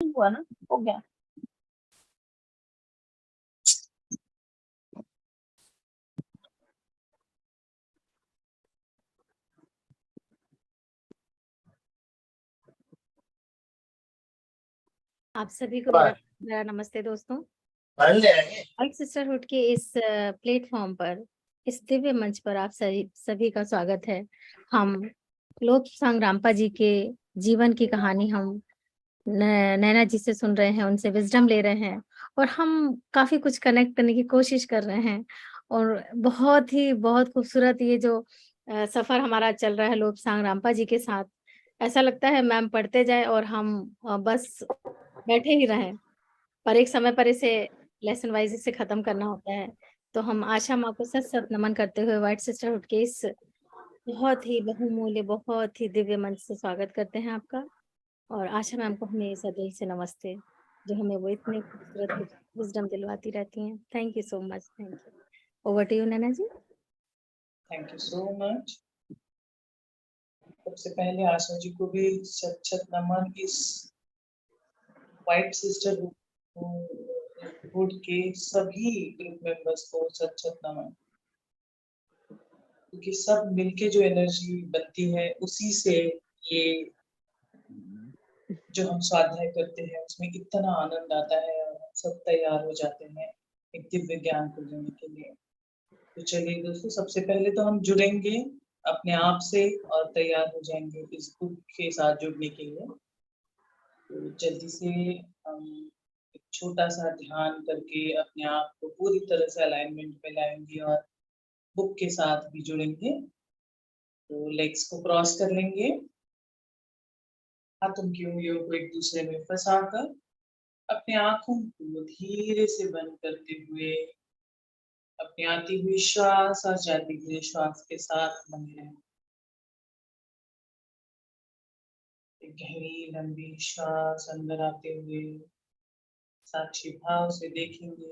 हुआ ना, हो गया। आप सभी को मेरा नमस्ते दोस्तों। वाइट सिस्टरहुड के इस प्लेटफॉर्म पर, इस दिव्य मंच पर आप सभी का स्वागत है। हम लोबसांग रामपा जी के जीवन की कहानी हम नैना जी से सुन रहे हैं, उनसे विजडम ले रहे हैं और हम काफी कुछ कनेक्ट करने की कोशिश कर रहे हैं। और बहुत खूबसूरत ये जो सफर हमारा चल रहा है लोबसांग रामपा जी के साथ। ऐसा लगता है मैम पढ़ते जाए और हम बस बैठे ही रहें, पर एक समय पर इसे लेसन वाइज इसे खत्म करना होता है। तो हम आशा माँ को सत नमन करते हुए व्हाइट सिस्टरहुड के इस बहुत ही बहुमूल्य, बहुत ही दिव्य मंच से स्वागत करते हैं आपका। और आशा मैम को हमेशा दिल से नमस्ते, जो हमें वो इतने खूबसूरत विजडम दिलवाती रहती हैं। Thank you so much. Thank you. Over to you Naina ji. Thank you so much. सबसे पहले आशा जी को भी शत नमन। इस व्हाइट सिस्टरहुड के सभी ग्रुप मेंबर्स को शत नमन, क्योंकि सब मिलके जो एनर्जी बनती है उसी से ये जो हम स्वाध्याय करते हैं उसमें इतना आनंद आता है और हम सब तैयार हो जाते हैं एक दिव्य ज्ञान को लेने के लिए। तो चलिए दोस्तों, सबसे पहले तो हम जुड़ेंगे अपने आप से और तैयार हो जाएंगे इस ग्रुप के साथ जुड़ने के लिए। तो जल्दी से हम एक छोटा सा ध्यान करके अपने आप को पूरी तरह से अलाइनमेंट में लाएंगे और बुक के साथ भी जुड़ेंगे। तो लेग्स को क्रॉस कर लेंगे, हाथों की उंगलियों को एक दूसरे में फंसाकर अपने आंखों को धीरे से बंद करते हुए अपनी आती हुई श्वास और जाती हुई श्वास के साथ बने रहें। एक गहरी लंबी श्वास अंदर आते हुए साक्षी भाव से देखेंगे,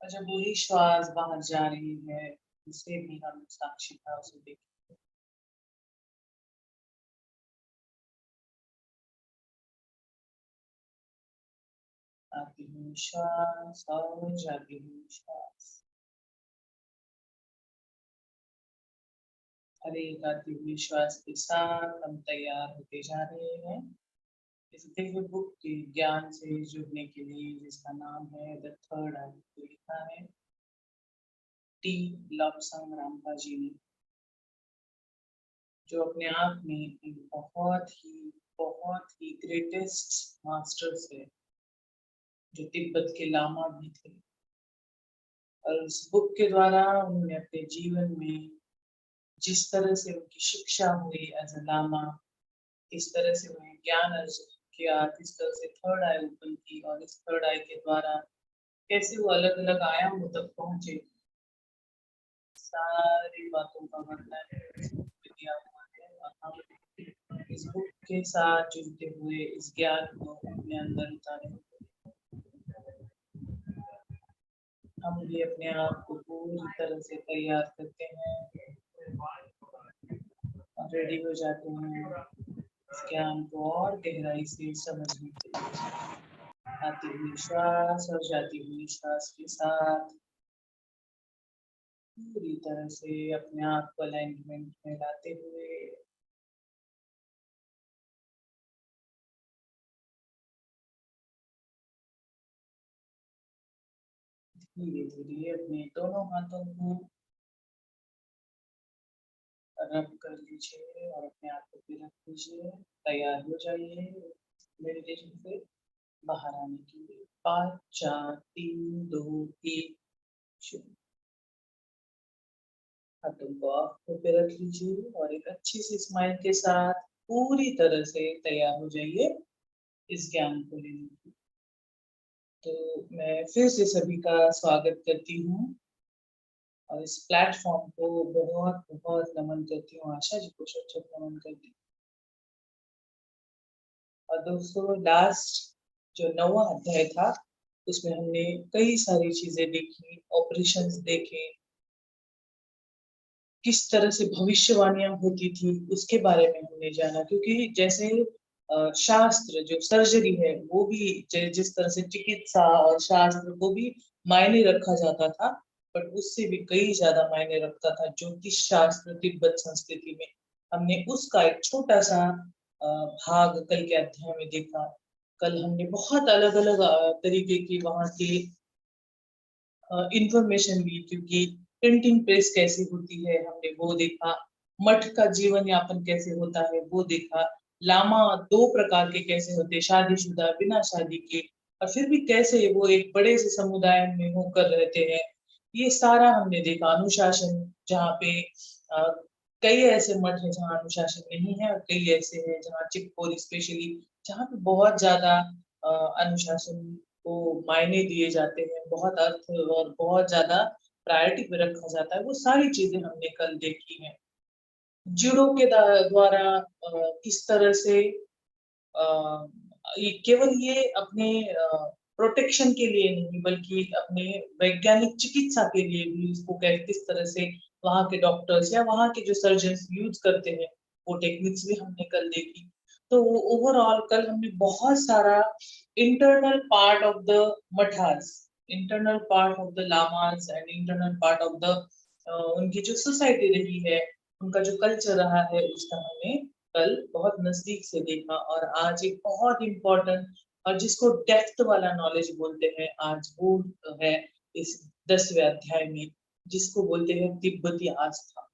और जब वही श्वास बाहर जा रही है उसे भी हम साक्षी भाव से देखेंगे। आती हुई श्वास और जाती हुई श्वास, हर एक आती हुई श्वास के साथ हम तैयार होते जा रहे हैं इस दिव्य बुक के ज्ञान से जुड़ने के लिए, जिसका नाम है द थर्ड आई। लिखा है टी लोबसांग रामपा जी ने, जो अपने आप में एक बहुत ही ग्रेटेस्ट मास्टर्स है, जो तिब्बत के लामा भी थे। और इस बुक के द्वारा उन्होंने अपने जीवन में जिस तरह से उनकी शिक्षा हुई एज अ लामा, इस तरह से उन्हें ज्ञान अर्जित किया, किस तरह से थर्ड आई ओपन की और इस थर्ड आई के द्वारा कैसे वो अलग अलग आयामों तक पहुंचे, सारी बातों का वर्णन इस बुक में दिया हुआ है। और हम इस बुक के साथ जुड़ते हुए इस ज्ञान को अपने अंदर उतारें। हम भी अपने आप को पूरी तरह से तैयार करते हैं और रेडी हो जाते हैं इस ज्ञान को और गहराई से समझने के लिए। आती हुई श्वास और जाती हुई श्वास के साथ पूरी तरह से अपने आप को अलाइनमेंट में लाते हुए धीरे धीरे अपने दोनों हाथों को रब कर लीजिए और अपने आप को फिर रख लीजिए। तैयार हो जाइए मेडिटेशन से बाहर आने के लिए। 5 4 3 2 1 शुरू। हाथों को आंखों पे रख लीजिए और एक अच्छी सी स्माइल के साथ पूरी तरह से तैयार हो जाइए इस ज्ञान को लेने के लिए। तो मैं फिर से सभी का स्वागत करती हूँ और इस प्लेटफॉर्म को बहुत बहुत नमन करती हूँ। आशा जी को शत नमन करती हूँ। और दोस्तों, लास्ट जो 9वां अध्याय था उसमें हमने कई सारी चीजें देखी, ऑपरेशंस देखे, किस तरह से भविष्यवाणियां होती थी उसके बारे में हमने जाना। क्योंकि जैसे शास्त्र जो सर्जरी है वो भी जिस तरह से चिकित्सा और शास्त्र को भी मायने रखा जाता था, बट उससे भी कई ज्यादा मायने रखता था ज्योतिष शास्त्र तिब्बत संस्कृति में। हमने उसका एक छोटा सा भाग कल के अध्याय में देखा। कल हमने बहुत अलग अलग तरीके की वहां की इंफॉर्मेशन ली, क्योंकि प्रिंटिंग प्रेस कैसी होती है हमने वो देखा, मठ का जीवन यापन कैसे होता है वो देखा, लामा दो प्रकार के कैसे होते, शादीशुदा बिना शादी के, और फिर भी कैसे वो एक बड़े से समुदाय में होकर रहते हैं, ये सारा हमने देखा। अनुशासन जहाँ पे कई ऐसे मठ है जहाँ अनुशासन नहीं है, और कई ऐसे हैं जहाँ चिपकोर स्पेशली जहाँ पे बहुत ज्यादा अनुशासन को मायने दिए जाते हैं, बहुत अर्थ और बहुत ज्यादा प्रायोरिटी पे रखा जाता है। वो सारी चीजें हमने कल देखी हैं। जूडो के द्वारा किस तरह से ये केवल ये अपने प्रोटेक्शन के लिए नहीं, बल्कि अपने वैज्ञानिक चिकित्सा के लिए भी इसको किस तरह से वहाँ के डॉक्टर्स या वहाँ के जो सर्जन्स यूज करते हैं, वो टेक्निक्स भी हमने कल देखी। तो ओवरऑल कल हमने बहुत सारा इंटरनल पार्ट ऑफ द मठास, internal part of the lamas and internal part of the उनकी जो सोसाइटी रही है, उनका जो कल्चर रहा है, उसका हमने कल बहुत नजदीक से देखा। और आज एक बहुत इम्पोर्टेंट और जिसको डेप्थ वाला नॉलेज बोलते हैं, आज वो है इस 10वें अध्याय में, जिसको बोलते हैं तिब्बती आस्था।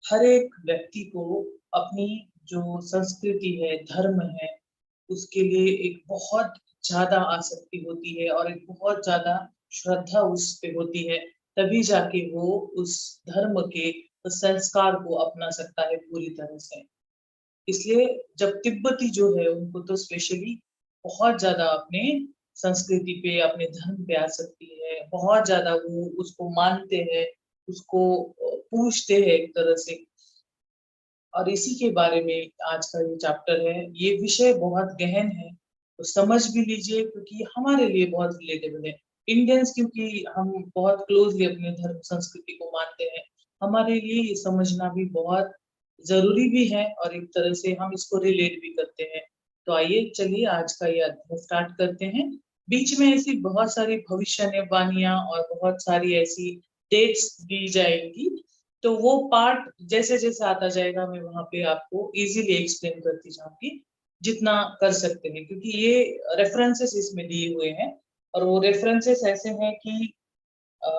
हर एक व्यक्ति को अपनी जो संस्कृति है, धर्म है, उसके लिए एक बहुत ज्यादा आसक्ति होती है और एक बहुत ज्यादा श्रद्धा उस पे होती है, तभी जाके वो उस धर्म के उस संस्कार को अपना सकता है पूरी तरह से। इसलिए जब तिब्बती जो है उनको तो स्पेशली बहुत ज्यादा अपने संस्कृति पे अपने धर्म पे आसक्ति है, बहुत ज्यादा वो उसको मानते हैं, उसको पूछते हैं एक तरह से। और इसी के बारे में आज का ये चैप्टर है। ये विषय बहुत गहन है, तो समझ भी लीजिए, क्योंकि ये हमारे लिए बहुत रिलेटेबल है। इंडियंस क्योंकि हम बहुत क्लोजली अपने धर्म संस्कृति को मानते हैं, हमारे लिए ये समझना भी बहुत जरूरी भी है, और एक तरह से हम इसको रिलेट भी करते हैं। तो आइए चलिए आज का ये अध्याय स्टार्ट करते हैं। बीच में ऐसी बहुत सारी भविष्यवाणियां और बहुत सारी ऐसी डेट्स दी जाएंगी, तो वो पार्ट जैसे जैसे आता जाएगा मैं वहां पे आपको इजीली एक्सप्लेन करती जाऊंगी, जितना कर सकते हैं, क्योंकि ये रेफरेंसेस इसमें दिए हुए हैं, और वो रेफरेंसेस ऐसे हैं कि अ,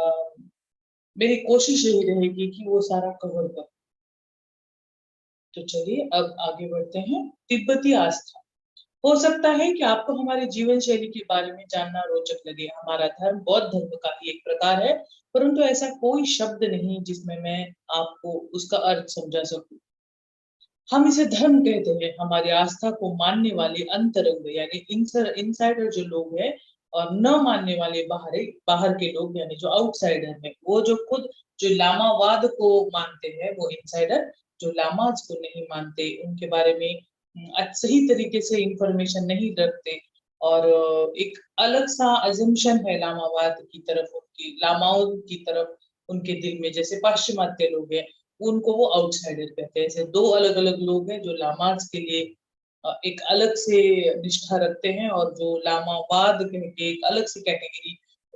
मेरी कोशिश यही रहेगी कि वो सारा कवर कर। तो चलिए अब आगे बढ़ते हैं। तिब्बती आस्था। हो सकता है कि आपको हमारे जीवन शैली के बारे में जानना रोचक लगे। हमारा धर्म बौद्ध धर्म का ही एक प्रकार है, परंतु ऐसा कोई शब्द नहीं जिसमें मैं आपको उसका अर्थ समझा सकूं। हम इसे धर्म कहते हैं। हमारी आस्था को मानने वाले अंतरंग यानी इनसाइडर जो लोग हैं, और न मानने वाले बाहर के लोग यानी जो आउटसाइडर है, वो जो खुद जो लामावाद को मानते हैं वो इनसाइडर, जो लामाज को नहीं मानते, उनके बारे में सही तरीके से इंफॉर्मेशन नहीं रखते, और एक अलग सा अजम्पशन है लामावाद की तरफ, उनकी लामाओं की तरफ उनके दिल में, जैसे पाश्चिमात्य लोग हैं उनको वो आउटसाइडर कहते हैं। ऐसे दो अलग अलग लोग हैं जो लामाज के लिए एक अलग से निष्ठा रखते हैं, और जो लामावाद कह के एक अलग से कैटेगरी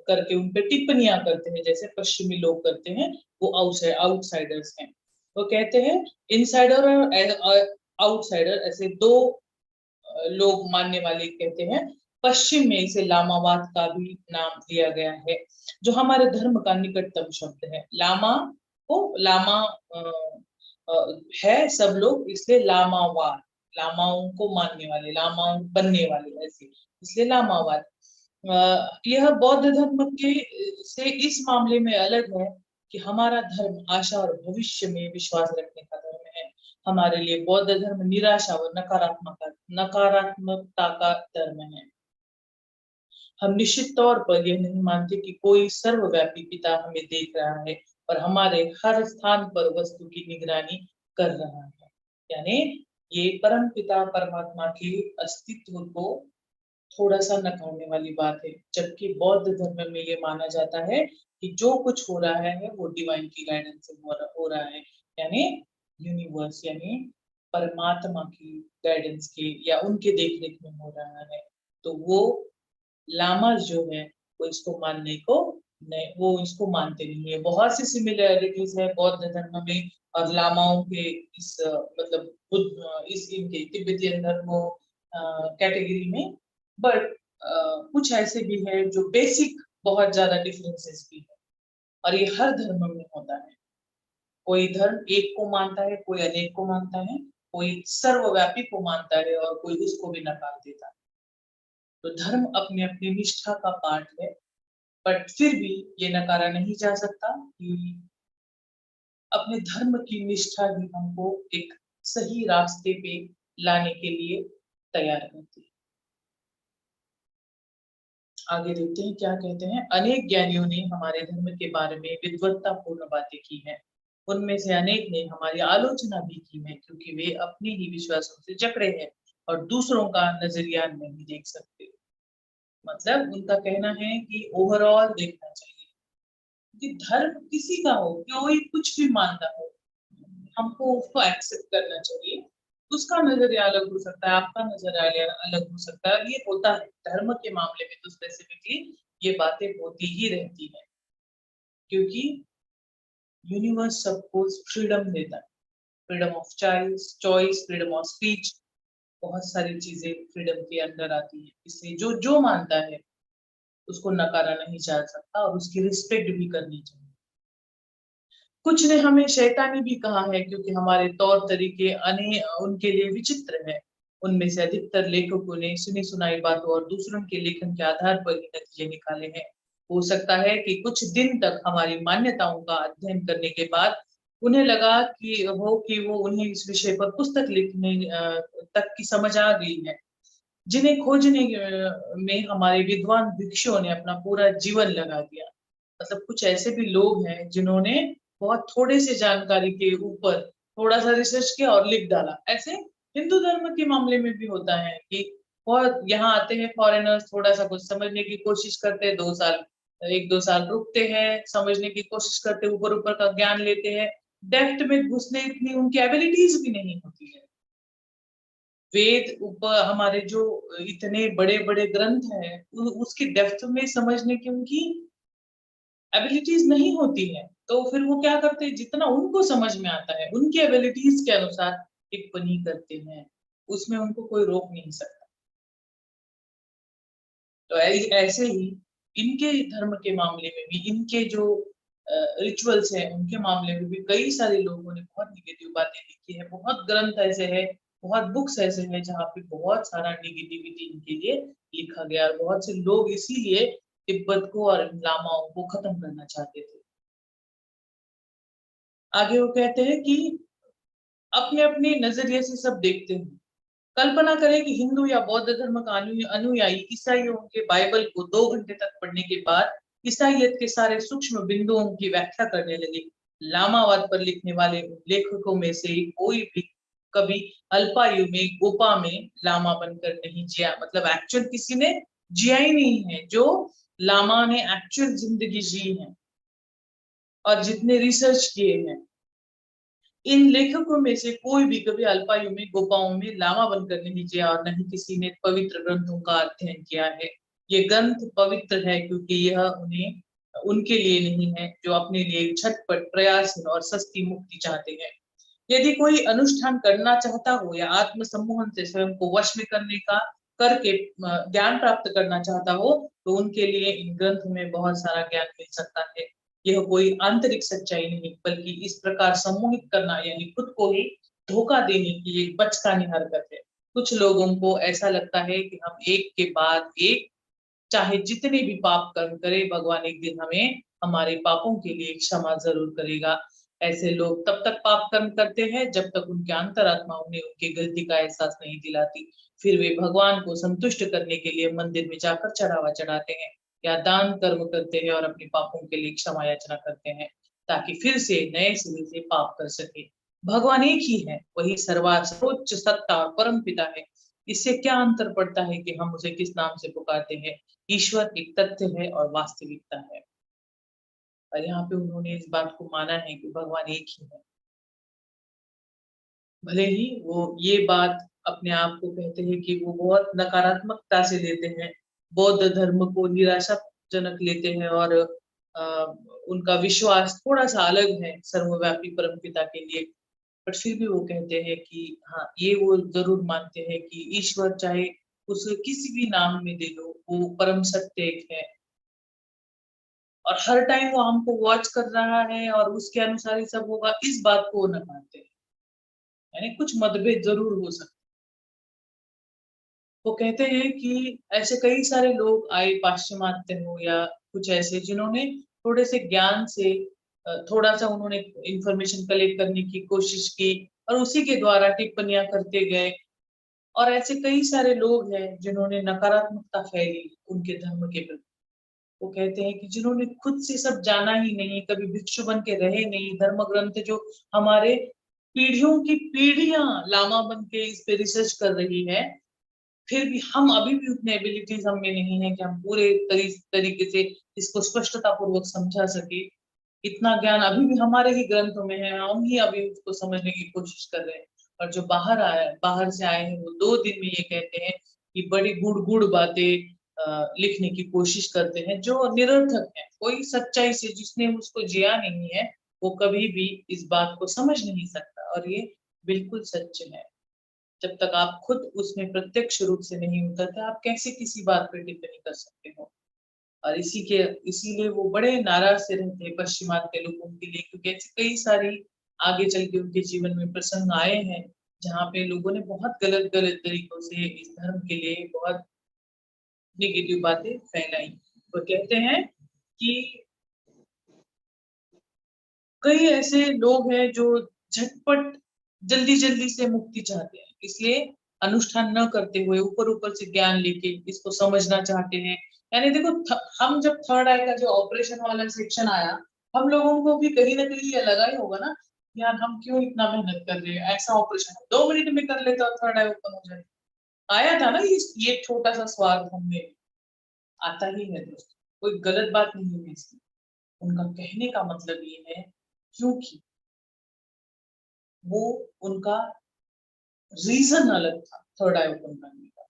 करके उन पे टिप्पणियां करते हैं, जैसे पश्चिमी लोग करते हैं, वो आउटसाइडर्स हैं। वो कहते हैं इनसाइडर और आउटसाइडर, ऐसे दो लोग मानने वाले कहते हैं। पश्चिम में इसे लामावाद का भी नाम दिया गया है, जो हमारे धर्म का निकटतम शब्द है। लामा को लामा है सब लोग, इसलिए लामावाद, लामाओं को मानने वाले, लामाओं बनने वाले, ऐसे इसलिए लामावाद। यह बौद्ध धर्म के से इस मामले में अलग है कि हमारा धर्म आशा और भविष्य में विश्वास रखने का धर्म है। हमारे लिए बौद्ध धर्म निराशा और नकारात्मकता का धर्म है। हम निश्चित तौर पर यह नहीं मानते कि कोई सर्वव्यापी पिता हमें देख रहा है और हमारे हर स्थान पर वस्तु की निगरानी कर रहा है। यानी ये परम पिता परमात्मा के अस्तित्व को थोड़ा सा नकारने वाली बात है, जबकि बौद्ध धर्म में ये माना जाता है कि जो कुछ हो रहा है वो डिवाइन की गाइडेंस से हो रहा है, यानी यूनिवर्स यानी परमात्मा की गाइडेंस के या उनके देखरेख में हो रहा है, तो वो लामास जो है वो इसको मानने को नहीं, वो इसको मानते नहीं है। बहुत सी सिमिलैरिटीज है बौद्ध धर्म में और लामाओं के इस मतलब इस इनके तिब्बतियन धर्मों कैटेगरी में, बट कुछ ऐसे भी है जो बेसिक बहुत ज्यादा डिफरेंसेस भी है, और ये हर धर्म में होता है। कोई धर्म एक को मानता है, कोई अनेक को मानता है, कोई सर्वव्यापी को मानता है और कोई उसको भी नकार देता है। तो धर्म अपने अपनी निष्ठा का पाठ है, बट फिर भी ये नकारा नहीं जा सकता कि अपने धर्म की निष्ठा ही हमको एक सही रास्ते पे लाने के लिए तैयार करती है। आगे देखते हैं क्या कहते हैं। अनेक ज्ञानियों ने हमारे धर्म के बारे में विद्वत्तापूर्ण बातें की हैं। उनमें से अनेक ने हमारी आलोचना भी की है, क्योंकि वे अपने ही विश्वासों से जकड़े हैं और दूसरों का नजरिया नहीं देख सकते। मतलब उनका कहना है कि ओवरऑल देखना चाहिए कि धर्म किसी का हो, कोई कुछ भी मानता हो, हमको उसको एक्सेप्ट करना चाहिए। उसका नजरिया अलग हो सकता है, आपका नजरिया अलग हो सकता है, ये होता है धर्म के मामले में। तो स्पेसिफिकली ये बातें होती ही रहती है, क्योंकि यूनिवर्स सबको फ्रीडम देता है। Freedom of choice, freedom of speech, बहुत सारी चीजें फ्रीडम के अंदर आती है। इसलिए जो जो मानता है उसको नकारा नहीं जा सकता और उसकी रिस्पेक्ट भी करनी चाहिए। कुछ ने हमें शैतानी भी कहा है, क्योंकि हमारे तौर तरीके उनके लिए विचित्र है। उनमें से अधिकतर लेखकों ने सुनी सुनाई बातों और दूसरों के लेखन के आधार पर ही नतीजे निकाले हैं। हो सकता है कि कुछ दिन तक हमारी मान्यताओं का अध्ययन करने के बाद उन्हें लगा कि वो उन्हें इस विषय पर पुस्तक लिखने तक की समझ आ गई है, जिन्हें खोजने में हमारे विद्वान भिक्षुओं ने अपना पूरा जीवन लगा दिया। मतलब कुछ ऐसे भी लोग हैं जिन्होंने बहुत थोड़े से जानकारी के ऊपर थोड़ा सा रिसर्च किया और लिख डाला। ऐसे हिंदू धर्म के मामले में भी होता है कि बहुत यहाँ आते हैं फॉरेनर्स, थोड़ा सा कुछ समझने की कोशिश करते हैं, 2 साल 1-2 साल रुकते हैं, समझने की कोशिश करते हैं, ऊपर ऊपर का ज्ञान लेते हैं। डेप्थ में घुसने इतनी उनकी एबिलिटीज भी नहीं होती है। वेद ऊपर हमारे जो इतने बड़े बड़े ग्रंथ हैं, उसकी डेप्थ में समझने की उनकी एबिलिटीज नहीं होती है। तो फिर वो क्या करते हैं, जितना उनको समझ में आता है उनकी एबिलिटीज के अनुसार टिप्पणी करते हैं, उसमें उनको कोई रोक नहीं सकता। तो ऐसे ही इनके धर्म के मामले में भी, इनके जो रिचुअल्स हैं उनके मामले में भी कई सारे लोगों ने बहुत निगेटिव बातें लिखी है। बहुत ग्रंथ ऐसे हैं, बहुत बुक्स ऐसे हैं जहाँ पे बहुत सारा निगेटिविटी इनके लिए लिखा गया, और बहुत से लोग इसीलिए तिब्बत को और लामाओं को खत्म करना चाहते थे। आगे वो कहते हैं कि अपने अपने नजरिए से सब देखते हैं। कल्पना करें कि हिंदू या बौद्ध धर्म का अनुयायी ईसाइयों के बाइबल को 2 घंटे तक पढ़ने के बाद ईसाइयत के सारे सूक्ष्म बिंदुओं की व्याख्या करने लगे। लामावाद पर लिखने वाले लेखकों में से कोई भी कभी अल्पायु में गुफा में लामा बनकर नहीं जिया। मतलब एक्चुअल किसी ने जिया ही नहीं है जो लामा ने एक्चुअल जिंदगी जी है, और जितने रिसर्च किए हैं इन लेखकों में से कोई भी कभी अल्पायु में गुफाओं में लामा बनकर नहीं जिया, और न ही किसी ने पवित्र ग्रंथों का अध्ययन किया है। ये ग्रंथ पवित्र है क्योंकि यह उन्हें उनके लिए नहीं है जो अपने लिए झटपट प्रयासहीन और सस्ती मुक्ति चाहते हैं। यदि कोई अनुष्ठान करना चाहता हो या आत्म सम्मोहन से स्वयं को वश में करने का करके ज्ञान प्राप्त करना चाहता हो, तो उनके लिए इन ग्रंथ में बहुत सारा ज्ञान मिल सकता है। यह कोई आंतरिक सच्चाई नहीं, बल्कि इस प्रकार सम्मोहित करना यानी खुद को ही धोखा देने की एक बचकानी हरकत है। कुछ लोगों को ऐसा लगता है कि हम एक के बाद एक चाहे जितने भी पाप कर्म करें, भगवान एक दिन हमें हमारे पापों के लिए क्षमा जरूर करेगा। ऐसे लोग तब तक पाप कर्म करते हैं जब तक उनके अंतरात्मा उन्हें उनकी गलती का एहसास नहीं दिलाती। फिर वे भगवान को संतुष्ट करने के लिए मंदिर में जाकर चढ़ावा चढ़ाते हैं या दान कर्म करते हैं और अपने पापों के लिए क्षमा याचना करते हैं, ताकि फिर से नए सिरे से पाप कर सके। भगवान एक ही है, वही सर्वोच्च सत्ता और परम पिता है। इससे क्या अंतर पड़ता है कि हम उसे किस नाम से पुकारते हैं। ईश्वर एक तथ्य है और वास्तविकता है। और यहाँ पे उन्होंने इस बात को माना है कि भगवान एक ही है। भले ही वो ये बात अपने आप को कहते हैं कि वो बहुत नकारात्मकता से लेते हैं, बौद्ध धर्म को निराशाजनक लेते हैं और उनका विश्वास थोड़ा सा अलग है सर्वव्यापी परमपिता के लिए, बट फिर भी वो कहते हैं कि हाँ, ये वो जरूर मानते हैं कि ईश्वर चाहे उसे किसी भी नाम में दे दो, वो परम सत्य एक है और हर टाइम वो हमको वॉच कर रहा है और उसके अनुसार ही सब होगा, इस बात को वो न मानते हैं। यानी कुछ मतभेद जरूर हो सकते। वो कहते हैं कि ऐसे कई सारे लोग आए पाश्चिमात्य हो या कुछ ऐसे जिन्होंने थोड़े से ज्ञान से थोड़ा सा उन्होंने इंफॉर्मेशन कलेक्ट करने की कोशिश की और उसी के द्वारा टिप्पणियां करते गए और ऐसे कई सारे लोग हैं जिन्होंने नकारात्मकता फैली उनके धर्म के प्रति। वो कहते हैं कि जिन्होंने खुद से सब जाना ही नहीं, कभी भिक्षु बन के रहे नहीं, धर्म ग्रंथ जो हमारे पीढ़ियों की पीढ़ियां लामा बन के इस पे रिसर्च कर रही है, फिर भी हम अभी भी उतने एबिलिटीज हम में नहीं है कि हम पूरे तरीके से इसको स्पष्टता पूर्वक समझा सके। इतना ज्ञान अभी भी हमारे ही ग्रंथों में है, हम ही अभी उसको समझने की कोशिश कर रहे हैं। और जो बाहर से आए हैं वो 2 दिन में ये कहते हैं कि बड़ी गुड़ गुड़ बातें लिखने की कोशिश करते हैं जो निरर्थक है। कोई सच्चाई से जिसने उसको जिया नहीं है वो कभी भी इस बात को समझ नहीं सकता और ये बिल्कुल सच है। जब तक आप खुद उसमें प्रत्यक्ष रूप से नहीं उतरते, आप कैसे किसी बात पर टिप्पणी कर सकते हो। और इसीलिए वो बड़े नाराज से रहते हैं पश्चिमात्य लोगों के लिए, क्योंकि ऐसी कई सारी आगे चल के उनके जीवन में प्रसंग आए हैं जहाँ पे लोगों ने बहुत गलत गलत तरीकों से इस धर्म के लिए बहुत निगेटिव बातें फैलाई। वो कहते हैं कि कई ऐसे लोग हैं जो झटपट जल्दी जल्दी से मुक्ति चाहते हैं, इसलिए अनुष्ठान न करते हुए ऊपर ऊपर से ज्ञान लेके इसको समझना चाहते हैं। यानी देखो हम जब थर्ड आई का जो ऑपरेशन वाला सेक्शन आया, हम लोगों को भी कहीं ना कहीं ये लगा ही होगा ना, यार हम क्यों इतना मेहनत कर रहे हैं, ऐसा ऑपरेशन 2 मिनट में कर लेता, थर्ड आई ओपन हो जाए। आया था ना ये छोटा सा स्वार्थ हमें आता ही है दोस्तों, कोई गलत बात नहीं है इसमें। उनका कहने का मतलब ये है क्योंकि वो उनका रीजन अलग था थर्ड आई ओपन करने का।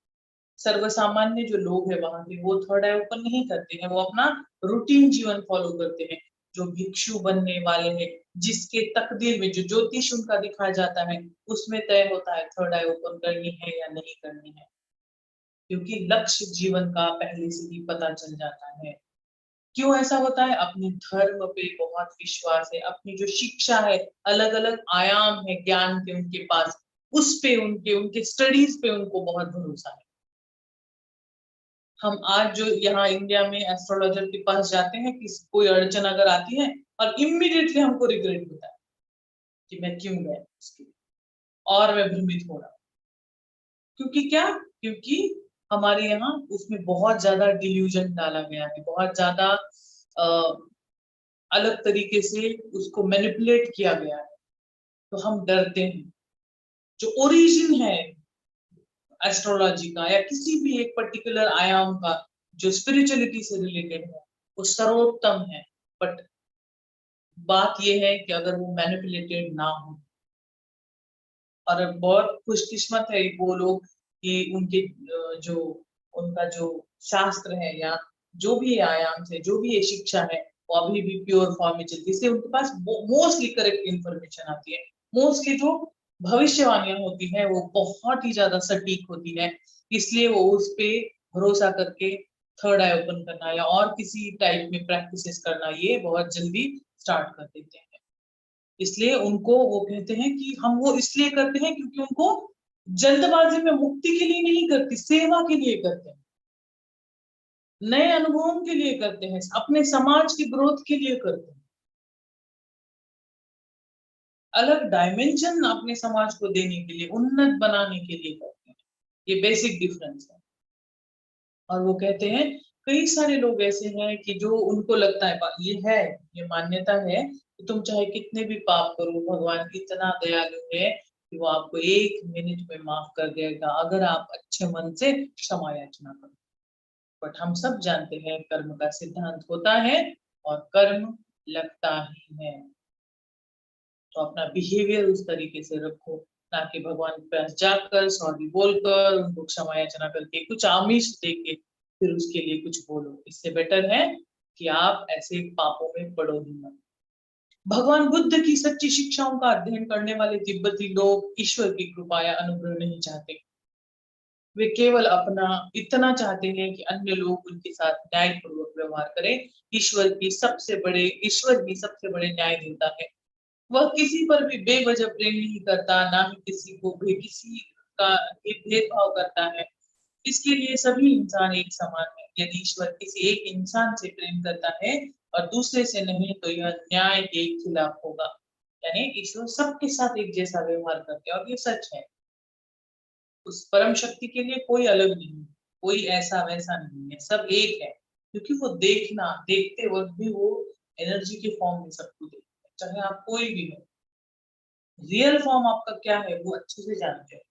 सर्वसामान्य जो लोग हैं वहां के वो थर्ड आई ओपन नहीं करते हैं, वो अपना रूटीन जीवन फॉलो करते हैं। जो भिक्षु बनने वाले हैं, जिसके तकदीर में जो ज्योतिष उनका दिखाया जाता है उसमें तय होता है थर्ड आई ओपन करनी है या नहीं करनी है, क्योंकि लक्ष्य जीवन का पहले से ही पता चल जाता है। क्यों ऐसा होता है? अपने धर्म पे बहुत विश्वास है, अपनी जो शिक्षा है, अलग अलग आयाम है ज्ञान के उनके पास, उस पे उनके उनके स्टडीज पे उनको बहुत भरोसा है। हम आज जो यहाँ इंडिया में एस्ट्रोलॉजर के पास जाते हैं, किसी कोई अड़चन अगर आती है और इमीडिएटली हमको रिग्रेट होता है कि मैं क्यों गया उसके लिए, और मैं भ्रमित हो रहा हूँ। क्योंकि क्या? क्योंकि हमारे यहाँ उसमें बहुत ज्यादा डिल्यूजन डाला गया है, बहुत ज्यादा अलग तरीके से उसको मैनिपुलेट किया गया है, तो हम डरते हैं। जो ओरिजिन है एस्ट्रोलॉजी का या किसी भी एक पर्टिकुलर आयाम का जो स्पिरिचुअलिटी से रिलेटेड है, वो सर्वोत्तम है। बट बात ये है कि अगर वो मैनिपुलेटेड ना हो, और बहुत खुशकिस्मत है वो लोग कि उनके जो उनका जो शास्त्र है या जो भी आयाम से जो भी ये शिक्षा है वो अभी भी प्योर फॉर्म में चलती है, इसलिए उनके पास मोस्टली करेक्ट इंफॉर्मेशन आती है। मोस्टली जो भविष्यवाणियां होती है वो बहुत ही ज्यादा सटीक होती है, इसलिए वो उस पे भरोसा करके थर्ड आई ओपन करना या और किसी टाइप में प्रैक्टिसेस करना ये बहुत जल्दी स्टार्ट कर देते हैं। इसलिए उनको वो कहते हैं कि हम वो इसलिए करते हैं क्योंकि उनको जल्दबाजी में मुक्ति के लिए नहीं करते, सेवा के लिए करते हैं, नए अनुभवों के लिए करते हैं, अपने समाज की ग्रोथ के लिए करते हैं, अलग डायमेंशन अपने समाज को देने के लिए, उन्नत बनाने के लिए करते हैं। ये बेसिक डिफरेंस है। और वो कहते हैं कई सारे लोग ऐसे हैं कि जो उनको लगता है ये मान्यता है कि तुम चाहे कितने भी पाप करो, भगवान इतना दयालु है कि वो आपको 1 मिनट में माफ कर देगा अगर आप अच्छे मन से क्षमा याचना करो। बट हम सब जानते हैं कर्म का सिद्धांत होता है और कर्म लगता ही है, तो अपना बिहेवियर उस तरीके से रखो ना कि भगवान के पास जाकर सॉरी बोलकर उनको क्षमा याचना करके कुछ आमिष देके फिर उसके लिए कुछ बोलो। इससे बेटर है कि आप ऐसे पापों में पड़ो ही मत। भगवान बुद्ध की सच्ची शिक्षाओं का अध्ययन करने वाले तिब्बती लोग ईश्वर की कृपा या अनुग्रह नहीं चाहते। वे केवल अपना इतना चाहते हैं कि अन्य लोग उनके साथ न्यायपूर्वक व्यवहार करें। ईश्वर भी सबसे बड़े न्याय देवता है। वह किसी पर भी बेवजह प्रेम नहीं करता, ना ही किसी को भी किसी का भेदभाव करता है। इसके लिए सभी इंसान एक समान है। यदि ईश्वर किसी एक इंसान से प्रेम करता है और दूसरे से नहीं, तो यह न्याय के खिलाफ होगा। यानी ईश्वर सबके साथ एक जैसा व्यवहार करते हैं और ये सच है। उस परम शक्ति के लिए कोई अलग नहीं, कोई ऐसा वैसा नहीं है, सब एक है। क्योंकि वो देखते वक्त भी वो एनर्जी के फॉर्म में सबको देखते हैं, चाहे आप कोई भी हो। रियल फॉर्म आपका क्या है वो अच्छे से जानते हैं।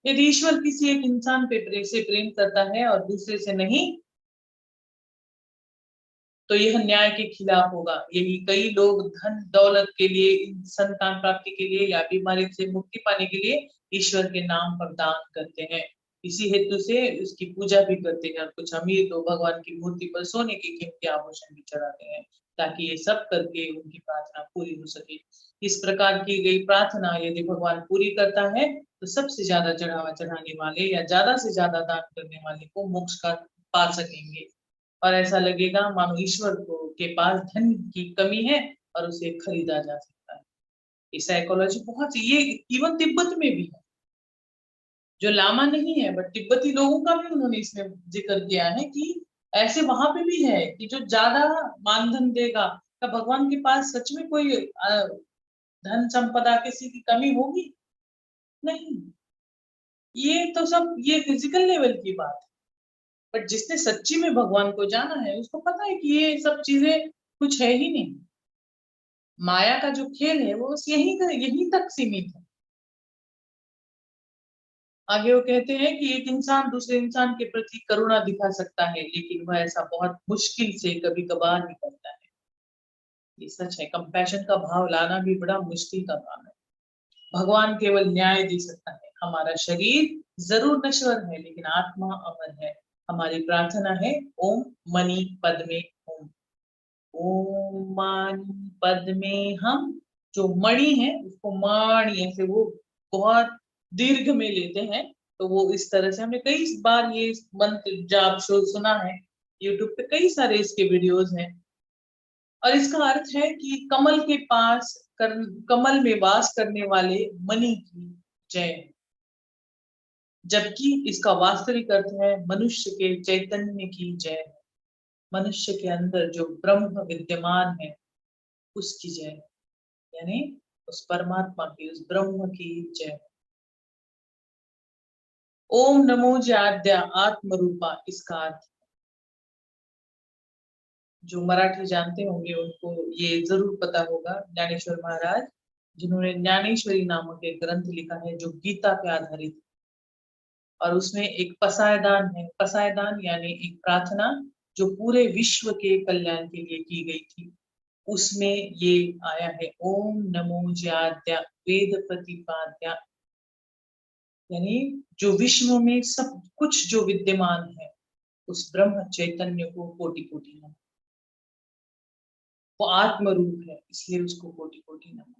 यदि ईश्वर किसी एक इंसान से प्रेम करता है और दूसरे से नहीं, तो यह न्याय के खिलाफ होगा। यही कई लोग धन दौलत के लिए, संतान प्राप्ति के लिए या बीमारी से मुक्ति पाने के लिए ईश्वर के नाम पर दान करते हैं। इसी हेतु से उसकी पूजा भी करते हैं। और कुछ अमीर तो भगवान की मूर्ति पर सोने के कीमती आभूषण भी चढ़ाते हैं, ताकि ये सब करके उनकी प्रार्थना पूरी हो सके। इस प्रकार की गई प्रार्थना यदि भगवान पूरी करता है, तो सबसे ज्यादा चढ़ावा चढ़ाने वाले या ज्यादा से ज्यादा दान करने वाले को मोक्ष का पा सकेंगे। और ऐसा लगेगा मानो ईश्वर को के पास धन की कमी है और उसे खरीदा जा सकता है। ये साइकोलॉजी बहुत, ये इवन तिब्बत में भी है, जो लामा नहीं है बट तिब्बती लोगों का भी उन्होंने इसमें जिक्र किया है कि ऐसे वहां पे भी है कि जो ज्यादा मानधन देगा, क्या भगवान के पास सच में कोई धन संपदा किसी की कमी होगी? नहीं। ये तो सब ये फिजिकल लेवल की बात है। बट जिसने सच्ची में भगवान को जाना है, उसको पता है कि ये सब चीजें कुछ है ही नहीं। माया का जो खेल है वो बस यहीं तक सीमित है। आगे वो कहते हैं कि एक इंसान दूसरे इंसान के प्रति करुणा दिखा सकता है, लेकिन वह ऐसा बहुत मुश्किल से कभी कभार ही करता है। ये सच है, कंपैशन का भाव लाना भी बड़ा मुश्किल का काम है। भगवान केवल न्याय दे सकता है। हमारा शरीर जरूर नश्वर है, लेकिन आत्मा अमर है। हमारी प्रार्थना है, ओम मणि पद्मे ओम। ओम मणि पद्मे हम, जो मणि है उसको माणी ऐसे वो बहुत दीर्घ में लेते हैं। तो वो इस तरह से हमने कई बार ये मंत्र जाप सुना है। यूट्यूब पे कई सारे इसके वीडियोस हैं। और इसका अर्थ है कि कमल के पास कमल में वास करने वाले मणि की जय। जबकि इसका वास्तविक अर्थ है मनुष्य के चैतन्य की जय। मनुष्य के अंदर जो ब्रह्म विद्यमान है उसकी जय, यानी उस परमात्मा की, उस ब्रह्म की जय। ओम नमो ज्याद्या आत्म रूपा, इसका अर्थ जो मराठी जानते होंगे उनको ये जरूर पता होगा। ज्ञानेश्वर महाराज, जिन्होंने ज्ञानेश्वरी नामक एक ग्रंथ लिखा है जो गीता पे आधारित, और उसमें एक पसायदान है। पसायदान यानी एक प्रार्थना जो पूरे विश्व के कल्याण के लिए की गई थी। उसमें ये आया है, ओम नमो ज्याद्या वेद प्रतिपाद्या, यानी जो विश्व में सब कुछ जो विद्यमान है उस ब्रह्म चैतन्य को कोटि कोटि नमः। वो आत्म रूप है, इसलिए उसको कोटि कोटि नमः।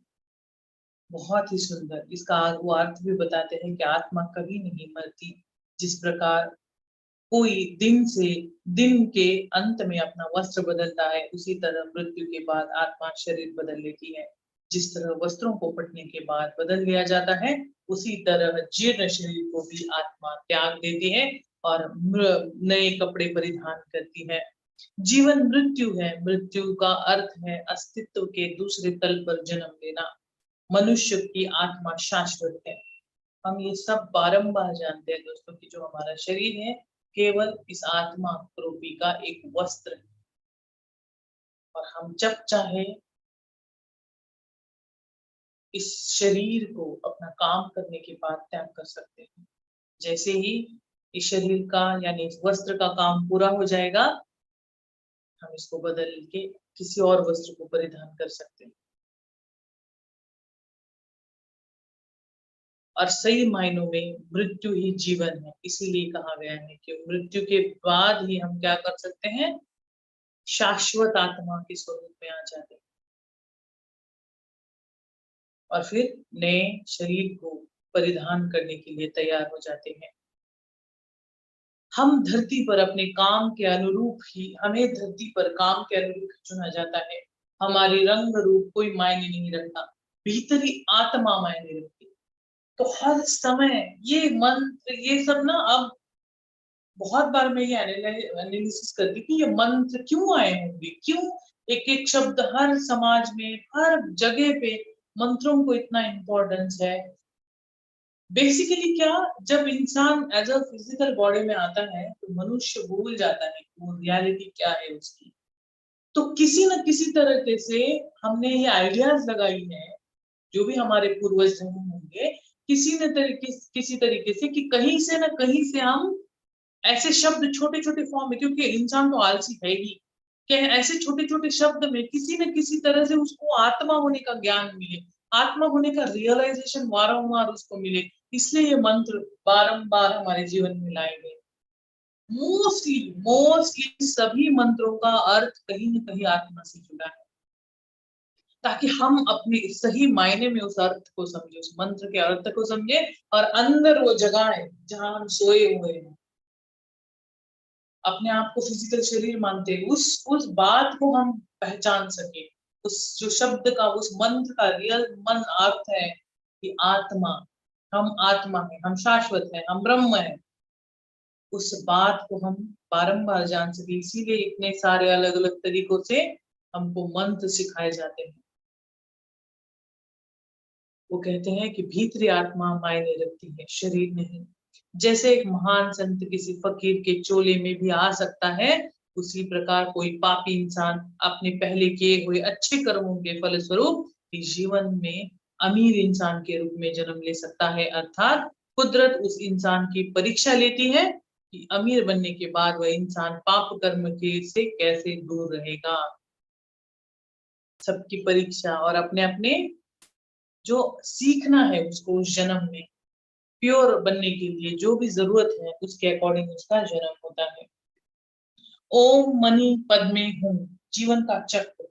बहुत ही सुंदर इसका वो अर्थ भी बताते हैं कि आत्मा कभी नहीं मरती। जिस प्रकार कोई दिन के अंत में अपना वस्त्र बदलता है, उसी तरह मृत्यु के बाद आत्मा शरीर बदल लेती है। जिस तरह वस्त्रों को फटने के बाद बदल लिया जाता है, उसी तरह जीर्ण शरीर को भी आत्मा त्याग देती है और नए कपड़े परिधान करती है। जीवन मृत्यु है, मृत्यु का अर्थ है अस्तित्व के दूसरे तल पर जन्म लेना। मनुष्य की आत्मा शाश्वत है। हम ये सब बारंबार जानते हैं दोस्तों कि जो हमारा शरीर है केवल इस आत्मा रूपी का एक वस्त्र है, और हम जब चाहे इस शरीर को अपना काम करने के बाद त्याग कर सकते हैं। जैसे ही इस शरीर का यानी इस वस्त्र का काम पूरा हो जाएगा, हम इसको बदल के किसी और वस्त्र को परिधान कर सकते हैं। और सही मायनों में मृत्यु ही जीवन है। इसीलिए कहा गया है कि मृत्यु के बाद ही हम क्या कर सकते हैं, शाश्वत आत्मा के स्वरूप में आ जाते हैं और फिर नए शरीर को परिधान करने के लिए तैयार हो जाते हैं। हम धरती पर अपने काम के अनुरूप ही, हमें धरती पर काम के अनुरूप ही चुना जाता है। हमारी रंग रूप कोई मायने नहीं रखता, भीतरी आत्मा मायने रखती। तो हर समय ये मंत्र, ये सब ना, अब बहुत बार मैं ये एनालिसिस करती कि ये मंत्र क्यों आए होंगे, क्यों एक एक शब्द हर समाज में, हर जगह पे मंत्रों को इतना इम्पोर्टेंस है। बेसिकली क्या, जब इंसान एज अ फिजिकल बॉडी में आता है तो मनुष्य भूल जाता है कि वो रियलिटी क्या है उसकी। तो किसी न किसी तरीके से हमने ये आइडियाज लगाई है, जो भी हमारे पूर्वज रहे होंगे, किसी तरीके से, कि कहीं से न कहीं से हम ऐसे शब्द छोटे छोटे फॉर्म में, क्योंकि इंसान तो आलसी है ही, कि ऐसे छोटे छोटे शब्द में किसी न किसी तरह से उसको आत्मा होने का ज्ञान मिले, आत्मा होने का रियलाइजेशन वारंवार उसको मिले। इसलिए ये मंत्र बारंबार हमारे जीवन में लाए गए। मोस्टली मोस्टली सभी मंत्रों का अर्थ कहीं न कहीं आत्मा से जुड़ा है, ताकि हम अपने सही मायने में उस अर्थ को समझे, उस मंत्र के अर्थ को समझे, और अंदर वो जगह है जहां हम सोए हुए हैं, अपने आप को फिजिकल शरीर मानते हैं, उस बात को हम पहचान सके। उस जो शब्द का, उस मंत्र का रियल मन अर्थ है कि आत्मा, हम आत्मा है, हम शाश्वत है, हम ब्रह्म है। उस बात को हम बारंबार जान सके, इसीलिए इतने सारे अलग अलग तरीकों से हमको मंत्र सिखाए जाते हैं। वो कहते हैं कि भीतरी आत्मा मायने रखती है, शरीर नहीं। जैसे एक महान संत किसी फकीर के चोले में भी आ सकता है, उसी प्रकार कोई पापी इंसान अपने पहले किए हुए अच्छे कर्मों के फलस्वरूप इस जीवन में अमीर इंसान के रूप में जन्म ले सकता है। अर्थात कुदरत उस इंसान की परीक्षा लेती है कि अमीर बनने के बाद वह इंसान पाप कर्म के से कैसे दूर रहेगा। सबकी परीक्षा, और अपने अपने जो सीखना है उसको उस जन्म में, प्योर बनने के लिए जो भी जरूरत है उसके अकॉर्डिंग उसका जन्म होता है। ओम मणि पद्मे हूं, जीवन का चक्र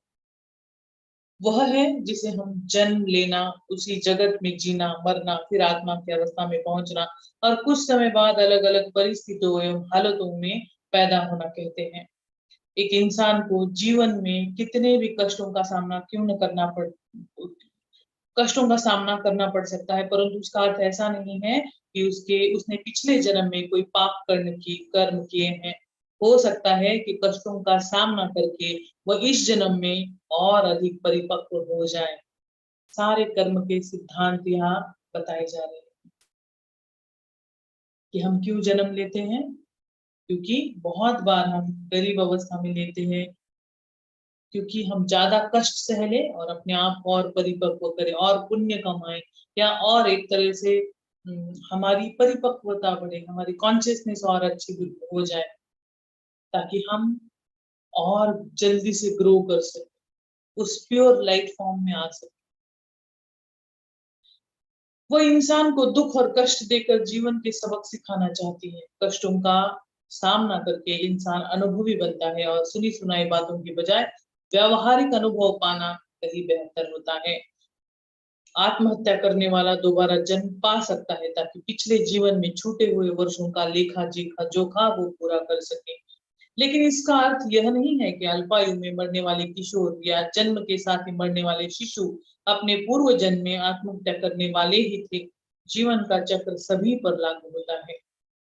वह है जिसे हम जन्म लेना, उसी जगत में जीना, मरना, फिर आत्मा की अवस्था में पहुंचना, और कुछ समय बाद अलग अलग परिस्थितियों एवं हालतों में पैदा होना कहते हैं। एक इंसान को जीवन में कितने भी कष्टों का सामना क्यों न करना पड़, कष्टों का सामना करना पड़ सकता है, परंतु उसका अर्थ ऐसा नहीं है कि उसने पिछले जन्म में कोई पाप कर्म किए हैं। हो सकता है कि कष्टों का सामना करके वह इस जन्म में और अधिक परिपक्व हो जाए। सारे कर्म के सिद्धांत यहाँ बताए जा रहे हैं कि हम क्यों जन्म लेते हैं, क्योंकि बहुत बार हम गरीब अवस्था में लेते हैं, क्योंकि हम ज्यादा कष्ट सह ले और अपने आप को और परिपक्व करें और पुण्य कमाएं, या और एक तरह से हमारी परिपक्वता बढ़े, हमारी कॉन्शियसनेस और अच्छी हो जाए, ताकि हम और जल्दी से ग्रो कर सके, उस प्योर लाइट फॉर्म में आ सके। वो इंसान को दुख और कष्ट देकर जीवन के सबक सिखाना चाहती है। कष्टों का सामना करके इंसान अनुभवी बनता है और सुनी सुनाई बातों की बजाय व्यावहारिक अनुभव पाना कहीं बेहतर होता है। आत्महत्या करने वाला दोबारा जन्म पा सकता है ताकि पिछले जीवन में छूटे हुए वर्षों का लेखा जोखा वो पूरा कर सके। लेकिन इसका अर्थ यह नहीं है कि अल्पायु में मरने वाले किशोर या जन्म के साथ ही मरने वाले शिशु अपने पूर्व जन्म में आत्महत्या करने वाले ही थे। जीवन का चक्र सभी पर लागू होता है।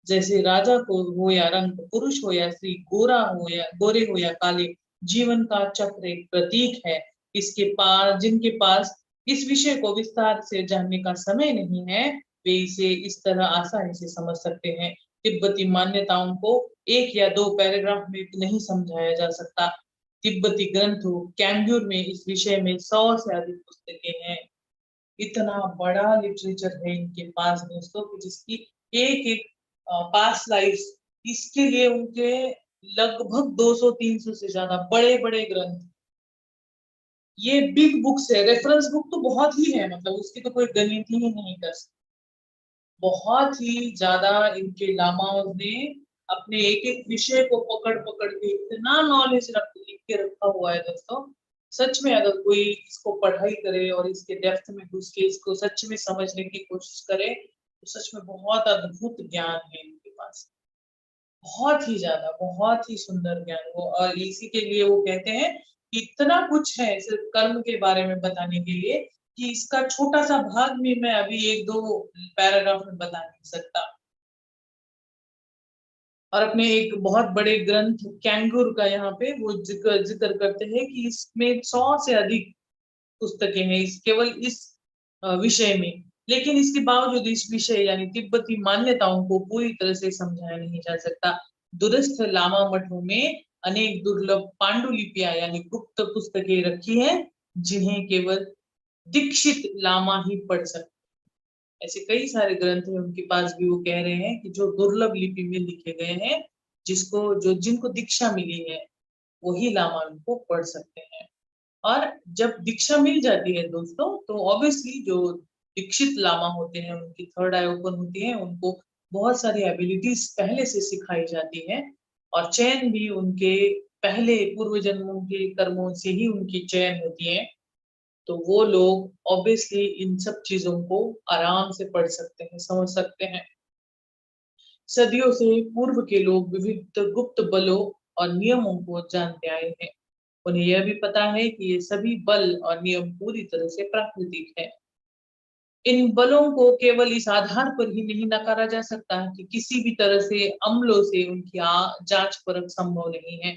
जैसे राजा को हो या रंग, पुरुष हो या स्त्री, गोरे हो या काले, जीवन का चक्र एक प्रतीक है। इसके पास जिनके पास इस विषय को विस्तार से जानने का समय नहीं है, वे इसे इस तरह आसानी से समझ सकते हैं। तिब्बती मान्यताओं को एक या दो पैराग्राफ में नहीं समझाया जा सकता। तिब्बती ग्रंथों कैम्ब्यूर में इस विषय में 100 से अधिक पुस्तकें हैं। इतना बड़ा लिटरेचर है इनके पास दोस्तों, जिसकी एक एक पास्ट लाइफ, इसके लिए उनके लगभग 200-300 से ज्यादा बड़े बड़े ग्रंथ। ये बिग बुक्स है, रेफरेंस बुक तो बहुत ही है, मतलब उसकी तो कोई गिनती ही नहीं कर सकती। बहुत ही ज्यादा इनके लामाओं ने अपने एक एक विषय को पकड़ पकड़ के इतना नॉलेज लिख के रखा हुआ है दोस्तों। सच में अगर कोई इसको पढ़ाई करे और इसके डेप्थ में घुस के इसको सच में समझने की कोशिश करे तो सच में बहुत अद्भुत ज्ञान है इनके पास। बहुत ही ज्यादा, बहुत ही सुंदर ज्ञान वो, और इसी के लिए वो कहते हैं कि इतना कुछ है सिर्फ कर्म के बारे में बताने के लिए कि इसका छोटा सा भाग भी मैं अभी एक दो पैराग्राफ में बता नहीं सकता। और अपने एक बहुत बड़े ग्रंथ कैंगुर का यहाँ पे वो जिक्र करते हैं कि इसमें 100 से अधिक पुस्तकें हैं केवल इस विषय में। लेकिन इसके बावजूद इस विषय यानी तिब्बती मान्यताओं को पूरी तरह से समझाया नहीं जा सकता। दूरस्थ लामा मठों में अनेक दुर्लभ पांडुलिपियां यानी गुप्त पुस्तकें रखी हैं जिन्हें केवल दीक्षित लामा ही पढ़ सकते। ऐसे कई सारे ग्रंथ हैं उनके पास भी, वो कह रहे हैं कि जो दुर्लभ लिपि में लिखे गए हैं, जिनको दीक्षा मिली है वही लामा उनको पढ़ सकते हैं। और जब दीक्षा मिल जाती है दोस्तों तो ऑब्वियसली जो दीक्षित लामा होते हैं उनकी थर्ड आई ओपन होती है, उनको बहुत सारी एबिलिटीज पहले से सिखाई जाती है और चयन भी उनके पहले पूर्व जन्मों के कर्मों से ही उनकी चयन होती है। तो वो लोग ऑब्वियसली इन सब चीजों को आराम से पढ़ सकते हैं, समझ सकते हैं। सदियों से पूर्व के लोग विविध गुप्त बलों और नियमों को जानते आए हैं। उन्हें यह भी पता है कि ये सभी बल और नियम पूरी तरह से प्राकृतिक है। इन बलों को केवल इस आधार पर ही नहीं नकारा जा सकता कि किसी भी तरह से अमलों से उनकी जांच परख संभव नहीं है।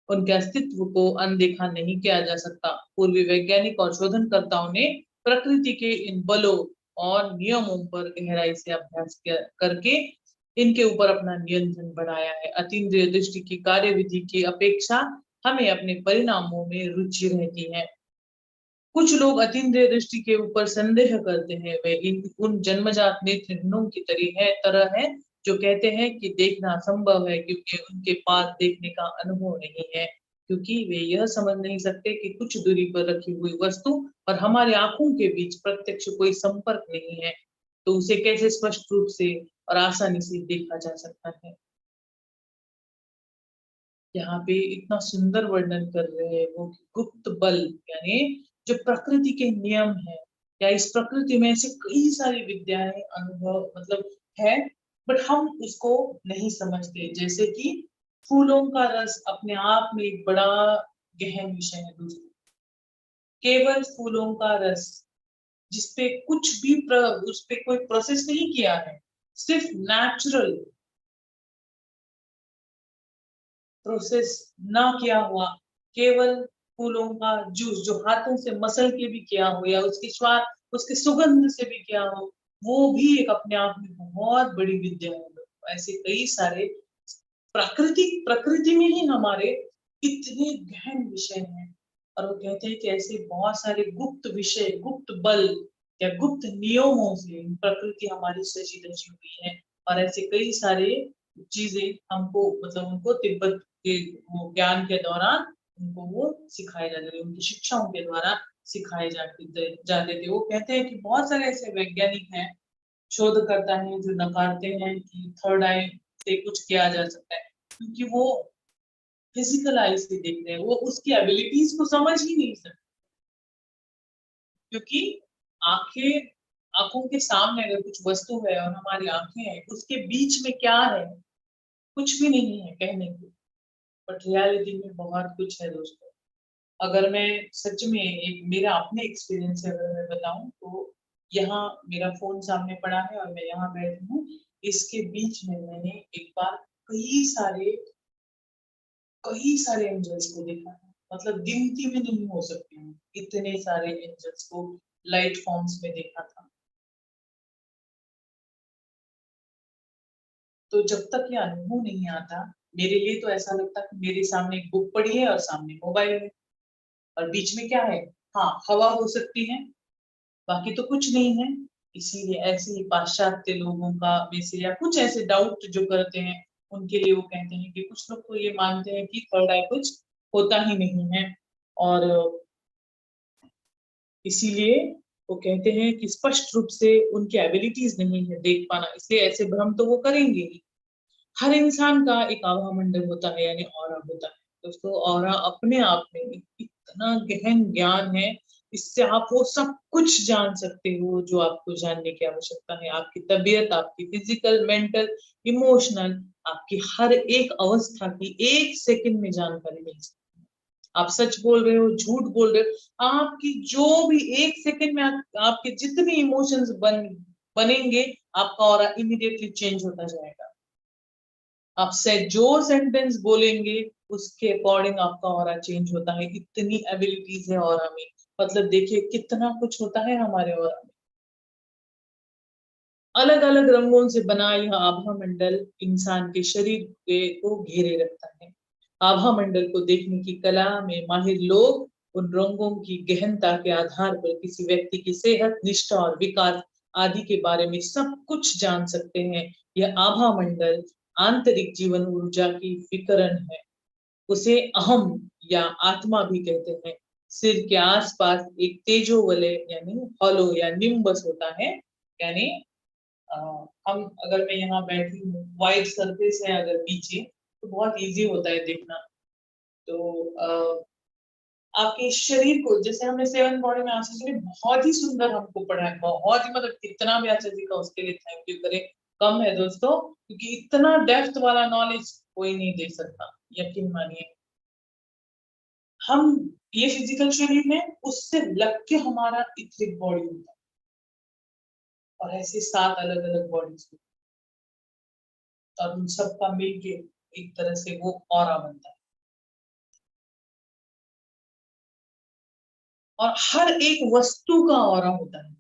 उनके अस्तित्व को अनदेखा नहीं किया जा सकता। पूर्वी वैज्ञानिक और शोधनकर्ताओं ने प्रकृति के इन बलों और नियमों पर गहराई से अभ्यास करके इनके ऊपर अपना नियंत्रण बढ़ाया है। अतीन्द्रिय दृष्टि की कार्यविधि की अपेक्षा हमें अपने परिणामों में रुचि रहती है। कुछ लोग अतीन्द्रिय दृष्टि के ऊपर संदेह करते हैं। वे उन जन्मजात नेत्रहीनों की तरह है जो कहते हैं कि देखना असंभव है क्योंकि उनके पास देखने का अनुभव नहीं है, क्योंकि वे यह समझ नहीं सकते कि कुछ दूरी पर रखी हुई वस्तु और हमारी आंखों के बीच प्रत्यक्ष कोई संपर्क नहीं है, तो उसे कैसे स्पष्ट रूप से और आसानी से देखा जा सकता है। यहाँ पे इतना सुंदर वर्णन कर रहे हैं वो गुप्त बल यानी जो प्रकृति के नियम है, या इस प्रकृति में ऐसे कई सारी विद्याएं अनुभव मतलब है, बट हम उसको नहीं समझते। जैसे कि फूलों का रस अपने आप में एक बड़ा गहन विषय है दोस्तों। केवल फूलों का रस जिसपे कुछ भी उस पे कोई प्रोसेस नहीं किया है, सिर्फ नेचुरल प्रोसेस ना किया हुआ, केवल फूलों का जूस जो हाथों से मसल के भी किया हो या उसके स्वाद उसके सुगंध से भी किया हो, वो भी एक अपने आप में बहुत बड़ी विद्या है। ऐसे कई सारे प्रकृति में ही हमारे इतने गहन विषय हैं। और वो कहते हैं कि ऐसे बहुत सारे गुप्त विषय, गुप्त बल या गुप्त नियमों से प्रकृति हमारी सजी धजी हुई है। और ऐसे कई सारे चीजें हमको मतलब उनको तिब्बत के वो ज्ञान के दौरान उनको वो सिखाए जाते थे, उनकी शिक्षाओं के द्वारा सिखाए जाते थे। वो कहते हैं कि बहुत सारे ऐसे वैज्ञानिक हैं, शोधकर्ता हैं जो नकारते हैं कि थर्ड आई से कुछ किया जा सकता है, क्योंकि वो फिजिकल आई से देख रहे हैं, वो उसकी एबिलिटीज को समझ ही नहीं सकते। क्योंकि आंखें आंखों के सामने अगर कुछ वस्तु है और हमारी आंखें हैं, उसके बीच में क्या है, कुछ भी नहीं है कहने को। बट रियलिटी में बहुत कुछ है दोस्तों। अगर मैं सच में एक मेरा अपने एक्सपीरियंस से अगर मैं बताऊं तो यहाँ मेरा फोन सामने पड़ा है और मैं यहाँ बैठी हूँ, इसके बीच में मैंने एक बार कई सारे एंजल्स को देखा है। मतलब गिनती में नहीं हो सकते हैं इतने सारे एंजल्स को लाइट फॉर्म्स में देखा था। तो जब तक ये अनुभव नहीं आता, मेरे लिए तो ऐसा लगता कि मेरे सामने एक बुक पड़ी है और सामने मोबाइल है और बीच में क्या है, हाँ हवा हो सकती है, बाकी तो कुछ नहीं है। इसीलिए ऐसे ही पाश्चात्य लोगों का में से या कुछ ऐसे डाउट जो करते हैं उनके लिए वो कहते हैं कि कुछ लोग तो ये मानते हैं कि थर्ड आई कुछ होता ही नहीं है। और इसीलिए वो कहते हैं कि स्पष्ट रूप से उनकी एबिलिटीज नहीं है देख पाना, इसलिए ऐसे भ्रम तो वो करेंगे ही। हर इंसान का एक आभा मंडल होता है, यानी ऑरा होता है दोस्तों। ऑरा अपने आप में इतना गहन ज्ञान है, इससे आप वो सब कुछ जान सकते हो जो आपको जानने की आवश्यकता है। आपकी तबीयत, आपकी फिजिकल, मेंटल, इमोशनल, आपकी हर एक अवस्था की 1 सेकंड में जानकारी मिल सकती है। आप सच बोल रहे हो, झूठ बोल रहे हो, आपकी जो भी 1 सेकंड में आपके जितने इमोशंस बनेंगे, आपका ऑरा इमीडिएटली चेंज होता जाएगा। आप से जो सेंटेंस बोलेंगे उसके अकॉर्डिंग आपका ऑरा चेंज होता है। इतनी एबिलिटीज है ऑरा में, मतलब देखिए कितना कुछ होता है हमारे ऑरा में। अलग अलग रंगों से बना यह आभा मंडल इंसान के शरीर को घेरे रखता है। आभा मंडल को देखने की कला में माहिर लोग उन रंगों की गहनता के आधार पर किसी व्यक्ति की सेहत, निष्ठा और विकास आदि के बारे में सब कुछ जान सकते हैं। यह आभा मंडल आंतरिक जीवन ऊर्जा की विकरण है। उसे अहम या आत्मा भी कहते हैं। सिर के आसपास एक तेजोवलय यानी हॉलो या निम्बस होता है। यानी अ, हम अगर मैं यहाँ बैठी हूँ, व्हाइट सरफेस है अगर पीछे, तो बहुत इजी होता है देखना। तो आपके शरीर को, जैसे हमने 7 बॉडी में आचार्य जी ने बहुत ही सुंदर हमको पढ़ाया, बहुत ही, मतलब कितना भी आचार्य जी का उसके लिए थैंक यू करे कम है दोस्तों, क्योंकि इतना डेप्थ वाला नॉलेज कोई नहीं दे सकता, यकीन मानिए। हम ये फिजिकल शरीर में उससे लग के हमारा इथरिक बॉडी होता है, और ऐसे 7 अलग अलग बॉडीज और उन सबका मिलके एक तरह से वो ऑरा बनता है। और हर एक वस्तु का ऑरा होता है,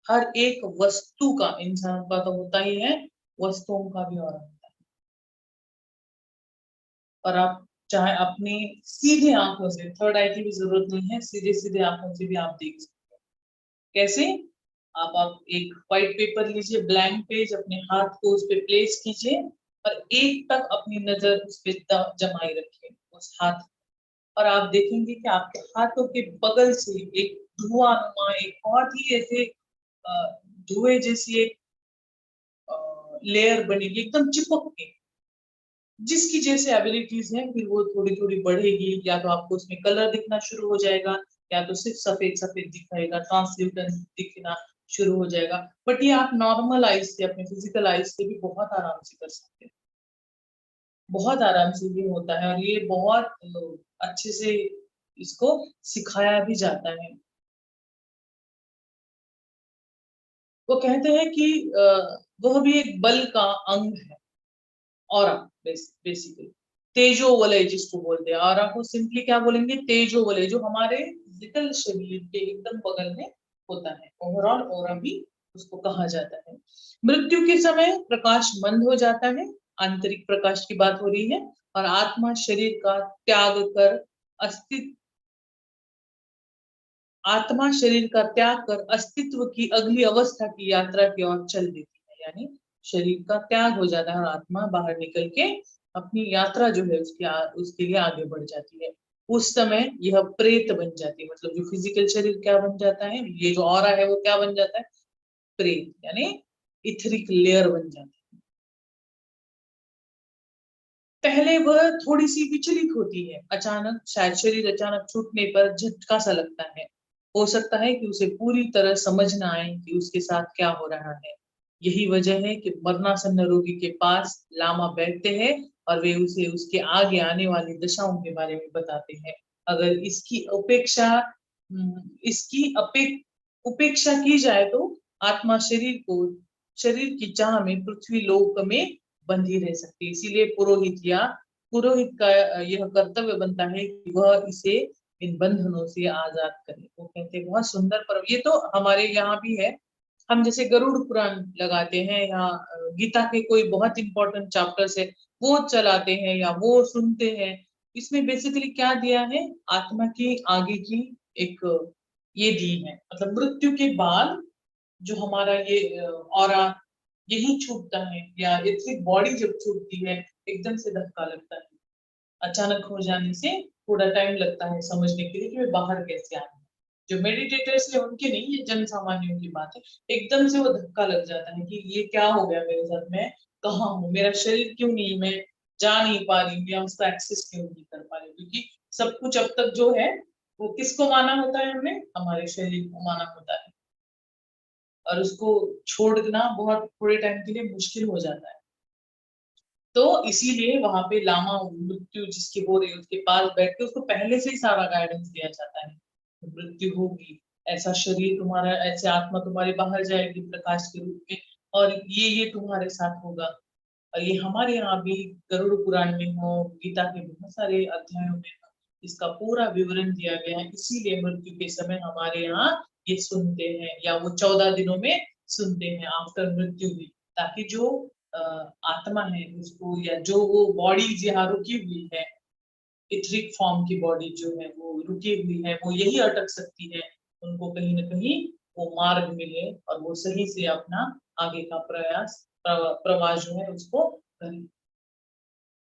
हर एक वस्तु का, इंसान का तो होता ही है, वस्तुओं का भी ऑरा होता है। और आप चाहे अपनी सीधे आंखों से, थर्ड आई की भी जरूरत नहीं है, सीधे सीधे आंखों से भी आप देख सकते हैं। कैसे? आप एक व्हाइट पेपर लीजिए, ब्लैंक पेज, अपने हाथ को उस पे प्लेस कीजिए और एक तक अपनी नजर उस पे जमाई रखिए, उस हाथ। और आप देखेंगे कि आपके हाथों के बगल से एक धुआंनुमा, एक बहुत ही ऐसे धुएं जैसी एक लेयर बनेगी एकदम चिपक के। जिसकी जैसे एबिलिटीज हैं फिर वो थोड़ी थोड़ी बढ़ेगी, या तो आपको उसमें कलर दिखना शुरू हो जाएगा, या तो सिर्फ सफेद सफेद दिखाएगा, ट्रांसल्यूटेंट दिखना शुरू हो जाएगा। बट ये आप नॉर्मल आइज से, अपने फिजिकल आइज से भी बहुत आराम से कर सकते हैं, बहुत आराम से भी होता है। और ये बहुत अच्छे से इसको सिखाया भी जाता है। वो कहते हैं कि वह भी एक बल का अंग है, ऑरा बेसिकली तेजो वलय जिसको बोलते हैं। ऑरा को सिंपली क्या बोलेंगे? तेजो वलय, जो हमारे फिजिकल शरीर के एकदम बगल में होता है, ओवरऑल ऑरा भी उसको कहा जाता है। मृत्यु के समय प्रकाश मंद हो जाता है, आंतरिक प्रकाश की बात हो रही है, और आत्मा शरीर का त्याग कर अस्तित्व आत्मा शरीर का त्याग कर अस्तित्व की अगली अवस्था की यात्रा की ओर चल देती है। यानी शरीर का त्याग हो जाता है और आत्मा बाहर निकल के अपनी यात्रा जो है उसके लिए आगे बढ़ जाती है। उस समय यह प्रेत बन जाती है, मतलब जो फिजिकल शरीर क्या बन जाता है, ये जो ऑरा है वो क्या बन जाता है? प्रेत, यानी इथरिक लेयर बन जाती है। पहले वह थोड़ी सी विचलित होती है, अचानक शायद शरीर अचानक छूटने पर झटका सा लगता है। हो सकता है कि उसे पूरी तरह समझ ना आए कि उसके साथ क्या हो रहा है। यही वजह है कि मरणासन्न रोगी के पास लामा बैठते हैं और वे उसे उसके आगे आने वाली दशाओं के बारे में बताते हैं। अगर उपेक्षा की जाए तो आत्मा शरीर की चाह में पृथ्वी लोक में बंधी रह सकती है। इसीलिए पुरोहित का यह कर्तव्य बनता है कि वह इसे इन बंधनों से आजाद करे। वो कहते हैं बहुत सुंदर पर्व, ये तो हमारे यहाँ भी है। हम जैसे गरुड़ पुराण लगाते हैं, या गीता के कोई बहुत इंपॉर्टेंट चैप्टर्स है वो चलाते हैं या वो सुनते हैं। इसमें बेसिकली क्या दिया है? आत्मा की आगे की एक ये दी है, मतलब मृत्यु के बाद जो हमारा ये ऑरा यही छूटता है, या इतनी बॉडी जब छूटती है एकदम से धक्का लगता है, अचानक हो जाने से थोड़ा टाइम लगता है समझने के लिए कि वे बाहर कैसे आए। जो मेडिटेटर्स है उनके नहीं, ये जन सामान्यों की बात है। एकदम से वो धक्का लग जाता है कि ये क्या हो गया मेरे साथ, मैं कहाँ हूँ, मेरा शरीर क्यों नहीं, मैं जा नहीं पा रही हूँ या उसका एक्सेस क्यों नहीं कर पा रही हूँ। क्योंकि सब कुछ अब तक जो है वो किसको माना होता है, हमने हमारे शरीर को माना होता है, और उसको छोड़ना बहुत थोड़े टाइम के लिए मुश्किल हो जाता है। तो इसीलिए वहां पे लामा मृत्यु जिसकी हो रही है उसके पास बैठ के उसको पहले से ही सारा गाइडेंस दिया जाता है। मृत्यु होगी, ऐसा शरीर तुम्हारा, ऐसे आत्मा तुम्हारी बाहर जाएगी प्रकाश के रूप में, और ये तुम्हारे साथ होगा। और ये हमारे यहाँ भी गरुड़ पुराण में हो, गीता के बहुत सारे अध्यायों में हो, इसका पूरा विवरण दिया गया है। इसीलिए मृत्यु के समय हमारे यहाँ ये सुनते हैं, या वो 14 दिनों में सुनते हैं आफ्टर मृत्यु भी, ताकि जो आत्मा है उसको, या जो वो बॉडी जहाँ रुकी हुई है, इथरिक फॉर्म की बॉडी जो है वो रुकी हुई है, वो यही अटक सकती है, उनको कहीं ना कहीं वो मार्ग मिले और वो सही से अपना आगे का प्रयास प्रवाह जो है उसको करें।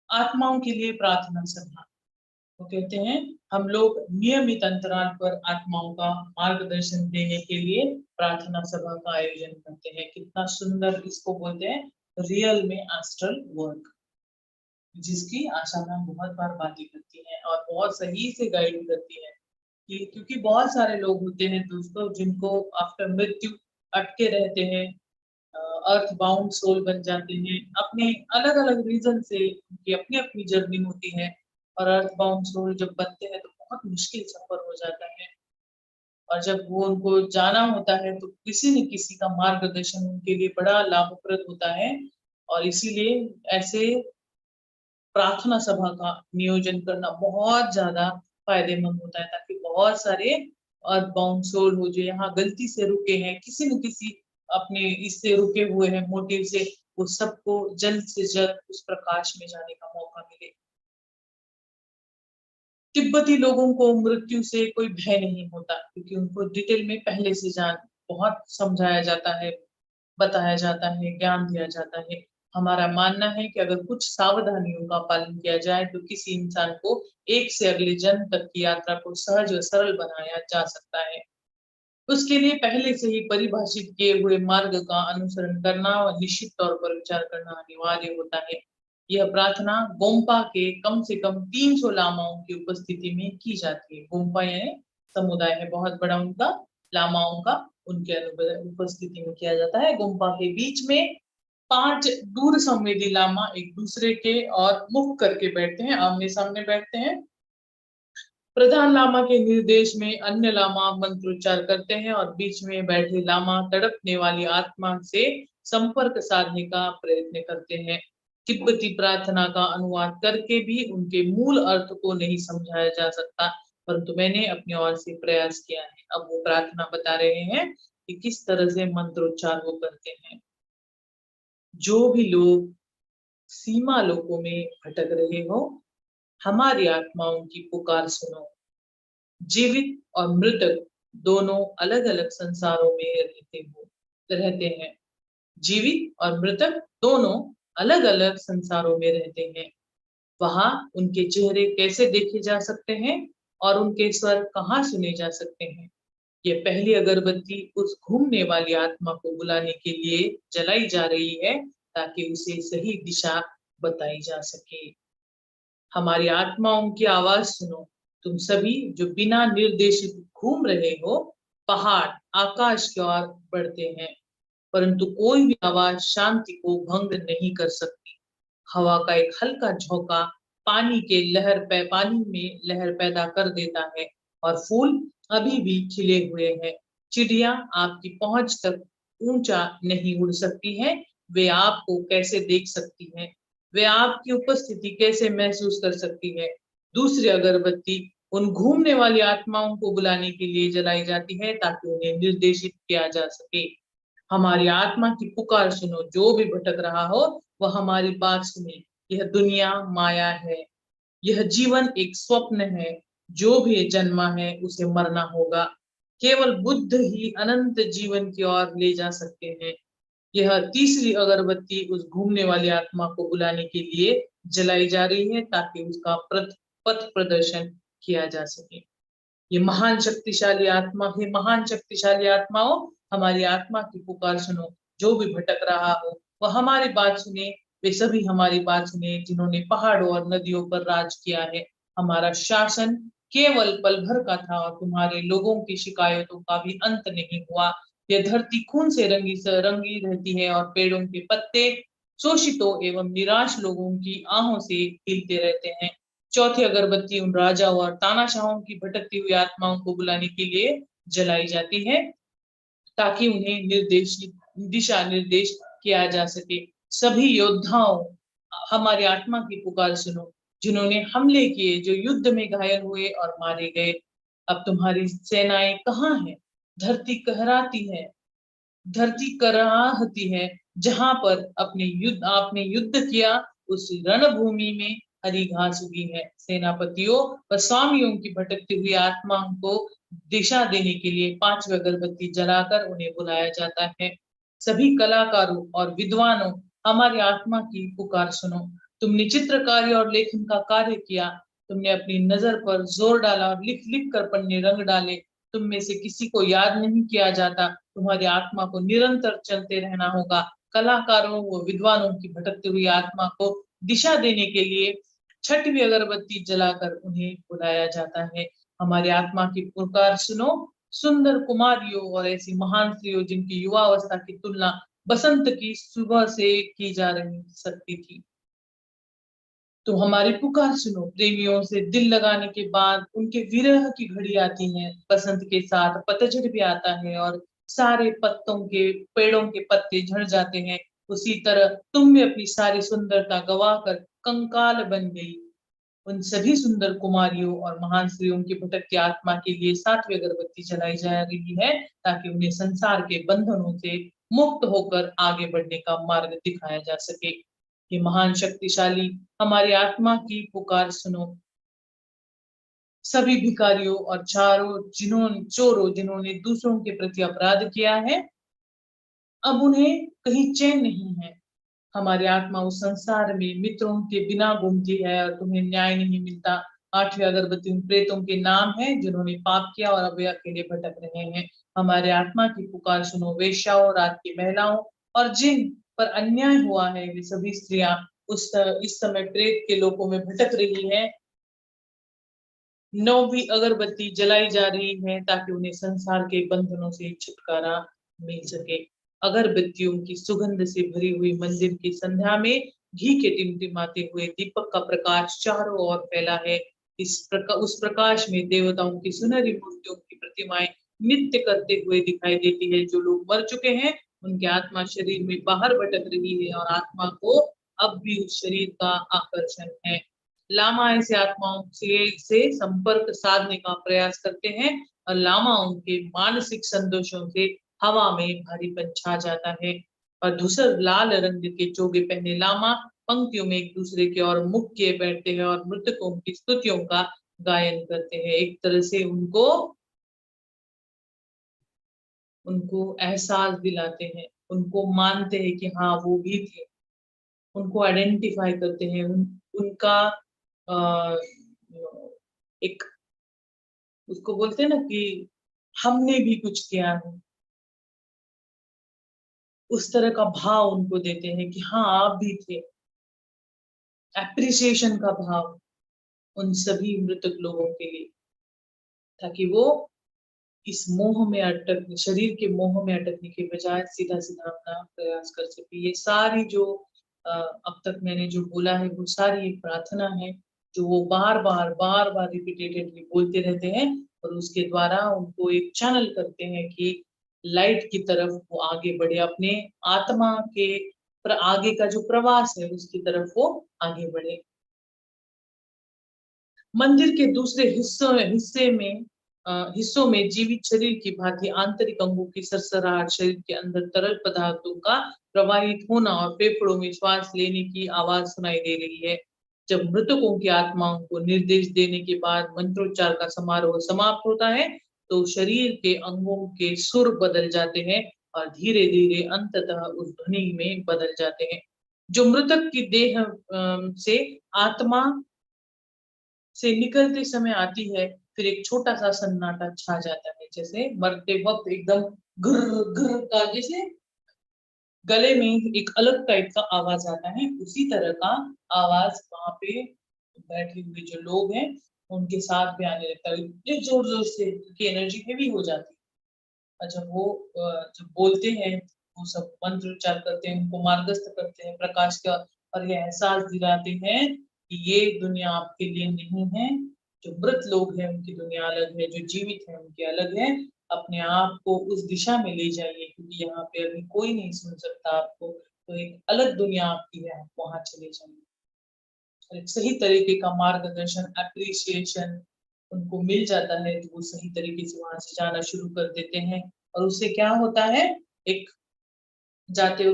आत्माओं के लिए प्रार्थना सभा, वो कहते हैं हम लोग नियमित अंतराल पर आत्माओं का मार्गदर्शन देने के लिए प्रार्थना सभा का आयोजन करते हैं। कितना सुंदर, इसको बोलते हैं रियल में एस्ट्रल वर्क, जिसकी आशा मैम बहुत बार बातें करती हैं और बहुत सही से गाइड करती है। कि क्योंकि बहुत सारे लोग होते हैं दोस्तों जिनको आफ्टर मृत्यु अटके रहते हैं, अर्थ बाउंड सोल बन जाते हैं, अपने अलग अलग रीजन से उनकी अपनी अपनी जर्नी होती है, और अर्थ बाउंड सोल जब बनते हैं तो बहुत मुश्किल सफर हो जाता है, और जब वो उनको जाना होता है तो किसी न किसी का मार्गदर्शन उनके लिए बड़ा लाभप्रद होता है। और इसीलिए ऐसे प्रार्थना सभा का नियोजन करना बहुत ज्यादा फायदेमंद होता है, ताकि बहुत सारे बाउंड सोल हो जो यहाँ गलती से रुके हैं, किसी न किसी अपने इससे रुके हुए हैं मोटिव से, वो सबको जल्द से जल्द उस प्रकाश में जाने का मौका मिले। तिब्बती लोगों को मृत्यु से कोई भय नहीं होता, क्योंकि उनको डिटेल में पहले से जान बहुत समझाया जाता है, बताया जाता है, ज्ञान दिया जाता है। हमारा मानना है कि अगर कुछ सावधानियों का पालन किया जाए तो किसी इंसान को एक से अगले जन्म तक की यात्रा को सहज और सरल बनाया जा सकता है। उसके लिए पहले से ही परिभाषित किए हुए मार्ग का अनुसरण करना और निश्चित तौर पर विचार करना अनिवार्य होता है। यह प्रार्थना गोम्पा के कम से कम 300 लामाओं की उपस्थिति में की जाती है। गोम्पा यानी समुदाय है बहुत बड़ा उनका, लामाओं का उनके उपस्थिति में किया जाता है। गोम्पा के बीच में 5 दूर संवेदी लामा एक दूसरे के और मुख करके बैठते हैं, आमने सामने बैठते हैं। प्रधान लामा के निर्देश में अन्य लामा मंत्रोच्चार करते हैं और बीच में बैठे लामा तड़पने वाली आत्मा से संपर्क साधने का प्रयत्न करते हैं। तिब्बती प्रार्थना का अनुवाद करके भी उनके मूल अर्थ को नहीं समझाया जा सकता, परंतु मैंने अपनी ओर से प्रयास किया है। अब वो प्रार्थना बता रहे हैं कि किस तरह से मंत्रोच्चार वो करते हैं। जो भी लोग सीमा लोकों में भटक रहे हो, हमारी आत्माओं की पुकार सुनो। जीवित और मृतक दोनों अलग अलग संसारों में रहते हैं। जीवित और मृतक दोनों अलग अलग संसारों में रहते हैं। वहां उनके चेहरे कैसे देखे जा सकते हैं और उनके स्वर कहाँ सुने जा सकते हैं। ये पहली अगरबत्ती उस घूमने वाली आत्मा को बुलाने के लिए जलाई जा रही है, ताकि उसे सही दिशा बताई जा सके। हमारी आत्माओं की आवाज सुनो, तुम सभी जो बिना निर्देशित घूम रहे हो। पहाड़ आकाश की ओर बढ़ते हैं, परंतु कोई भी आवाज शांति को भंग नहीं कर सकती। हवा का एक हल्का झोंका पानी में लहर पैदा कर देता है, और फूल अभी भी खिले हुए हैं। चिड़िया आपकी पहुंच तक ऊंचा नहीं उड़ सकती हैं, वे आपको कैसे देख सकती हैं, वे आपकी उपस्थिति कैसे महसूस कर सकती है। दूसरी अगरबत्ती उन घूमने वाली आत्माओं को बुलाने के लिए जलाई जाती है, ताकि उन्हें निर्देशित किया जा सके। हमारी आत्मा की पुकार सुनो, जो भी भटक रहा हो वह हमारी बात सुने। यह दुनिया माया है, यह जीवन एक स्वप्न है। जो भी जन्मा है उसे मरना होगा। केवल बुद्ध ही अनंत जीवन की ओर ले जा सकते हैं। यह तीसरी अगरबत्ती उस घूमने वाली आत्मा को बुलाने के लिए जलाई जा रही है, ताकि उसका पथ प्रदर्शन किया जा सके। ये महान शक्तिशाली आत्मा, हे महान शक्तिशाली आत्माओं, हमारी आत्मा की पुकार सुनो। जो भी भटक रहा हो वह हमारी बात सुने, वे सभी हमारी बात सुने जिन्होंने पहाड़ों और नदियों पर राज किया है। हमारा शासन केवल पल भर का था और तुम्हारे लोगों की शिकायतों का भी अंत नहीं हुआ। यह धरती खून से रंगी रहती है और पेड़ों के पत्ते शोषितों एवं निराश लोगों की आहों से हिलते रहते हैं। चौथी अगरबत्ती उन राजाओं और तानाशाहों की भटकती हुई आत्माओं को बुलाने के लिए जलाई जाती है, ताकि उन्हें दिशा निर्देश किया जा सके। सभी योद्धाओं, हमारी आत्मा की पुकार सुनो, जिन्होंने हमले किए, जो युद्ध में घायल हुए और मारे गए। अब तुम्हारी सेनाएं कहाँ हैं? धरती कहराती है, धरती कराहती है। जहां पर आपने युद्ध किया, उस रणभूमि में हरी घास उगी है। सेनापतियों व स्वामियों की भटकती हुई आत्माओं को दिशा देने के लिए पांचवी अगरबत्ती जलाकर उन्हें बुलाया जाता है। सभी कलाकारों और विद्वानों, हमारी आत्मा की पुकार सुनो। तुमने चित्रकारी और लेखन का कार्य किया, तुमने अपनी नजर पर जोर डाला और लिख लिख कर पन्ने रंग डाले। तुम में से किसी को याद नहीं किया जाता। तुम्हारी आत्मा को निरंतर चलते रहना होगा। कलाकारों व विद्वानों की भटकती हुई आत्मा को दिशा देने के लिए छठवीं अगरबत्ती जलाकर उन्हें बुलाया जाता है। हमारी आत्मा की पुकार सुनो। सुंदर कुमारियों और ऐसी महान स्त्रियों जिनकी युवावस्था की तुलना बसंत की सुबह से की जा रही सकती थी, तो हमारी पुकार सुनो। प्रेमियों से दिल लगाने के बाद उनके विरह की घड़ी आती है। बसंत के साथ पतझड़ भी आता है और सारे पेड़ों के पत्ते झड़ जाते हैं। उसी तरह तुम भी अपनी सारी सुंदरता गवाकर कंकाल बन गई। उन सभी सुंदर कुमारियों और महान स्त्रियों की भटकती आत्मा के लिए सातवीं अगरबत्ती जलाई जा रही है, ताकि उन्हें संसार के बंधनों से मुक्त होकर आगे बढ़ने का मार्ग दिखाया जा सके। ये महान शक्तिशाली, हमारी आत्मा की पुकार सुनो। सभी भिखारियों और चोरों जिन्होंने दूसरों के प्रति अपराध किया है, अब उन्हें कहीं चैन नहीं है। हमारी आत्मा उस संसार में मित्रों के बिना घूमती है और तुम्हें न्याय नहीं मिलता। आठवीं अगरबत्ती उन प्रेतों के नाम है जिन्होंने पाप किया और अब वे अकेले भटक रहे हैं। हमारे आत्मा की पुकार सुनो। वेश्याओं, रात की महिलाओं और जिन पर अन्याय हुआ है, वे सभी स्त्रियां इस समय प्रेत के लोकों में भटक रही है। नौवीं अगरबत्ती जलाई जा रही है, ताकि उन्हें संसार के बंधनों से छुटकारा मिल सके। अगरबत्तियों की सुगंध से भरी हुई मंदिर की संध्या में घी के टिमटिमाते हुए दीपक का प्रकाश चारों ओर फैला है। उस प्रकाश में देवताओं की सुनहरी मूर्तियों की प्रतिमाएं नृत्य करते हुए दिखाई देती है। जो लोग मर चुके हैं, उनकी आत्मा शरीर में बाहर भटक रही है और आत्मा को अब भी उस शरीर का आकर्षण है। लामा ऐसे आत्माओं से संपर्क साधने का प्रयास करते हैं और लामाओं के मानसिक संतोषों से हवा में भारीपन छा जाता है। और धूसर लाल रंग के चोगे पहने लामा पंक्तियों में एक दूसरे के और मुख किए बैठते हैं और मृतकों की स्तुतियों का गायन करते हैं। एक तरह से उनको एहसास दिलाते हैं, उनको मानते हैं कि हाँ वो भी थे, उनको आइडेंटिफाई करते हैं। उनका एक, उसको बोलते हैं ना कि हमने भी कुछ किया है, उस तरह का भाव उनको देते हैं कि हाँ आप भी थे। एप्रिसिएशन का भाव उन सभी मृतक लोगों के लिए, ताकि वो इस मोह में शरीर के मोह में अटकने के बजाय सीधा सीधा अपना प्रयास कर सके। ये सारी जो अब तक मैंने जो बोला है, वो सारी एक प्रार्थना है जो वो बार बार रिपीटेडली बोलते रहते हैं और उसके द्वारा उनको एक चैनल करते हैं कि लाइट की तरफ वो आगे बढ़े, अपने आत्मा के आगे का जो प्रवास है उसकी तरफ वो आगे बढ़े। मंदिर के दूसरे हिस्सों में जीवित शरीर की भांति आंतरिक अंगों की सरसराहट, शरीर के अंदर तरल पदार्थों का प्रवाहित होना और फेफड़ों में श्वास लेने की आवाज सुनाई दे रही है। जब मृतकों की आत्माओं को निर्देश देने के बाद मंत्रोच्चार का समारोह समाप्त होता है, तो शरीर के अंगों के सुर बदल जाते हैं और धीरे धीरे अंततः उस ध्वनि में बदल जाते हैं। जो मृतक की देह से आत्मा से निकलते समय आती है, फिर एक छोटा सा सन्नाटा छा जाता है, जैसे मरते वक्त एकदम घर घर का, जैसे गले में एक अलग टाइप का आवाज आता है, उसी तरह का आवाज वहां पे बैठे हुए जो लोग हैं उनके साथ भी आने लगता है, इतने जोर जोर से उनकी एनर्जी हेवी हो जाती है। जब वो जब बोलते हैं, वो सब मंत्र उच्चार करते हैं, उनको मार्गस्थ करते हैं प्रकाश का, और ये एहसास दिलाते हैं कि ये दुनिया आपके लिए नहीं है, जो मृत लोग हैं उनकी दुनिया अलग है, जो जीवित है उनकी अलग है। अपने आप को उस दिशा में ले जाइए, क्योंकि यहाँ पे अभी कोई नहीं सुन सकता आपको, तो एक अलग दुनिया आपकी है, आप वहां चले जाइए। और एक सही तरीके का मार्गदर्शन, अप्रिसिएशन उनको मिल जाता है, तो वो सही तरीके से वहां से जाना शुरू कर देते हैं। और उससे क्या होता है, एक जाते हो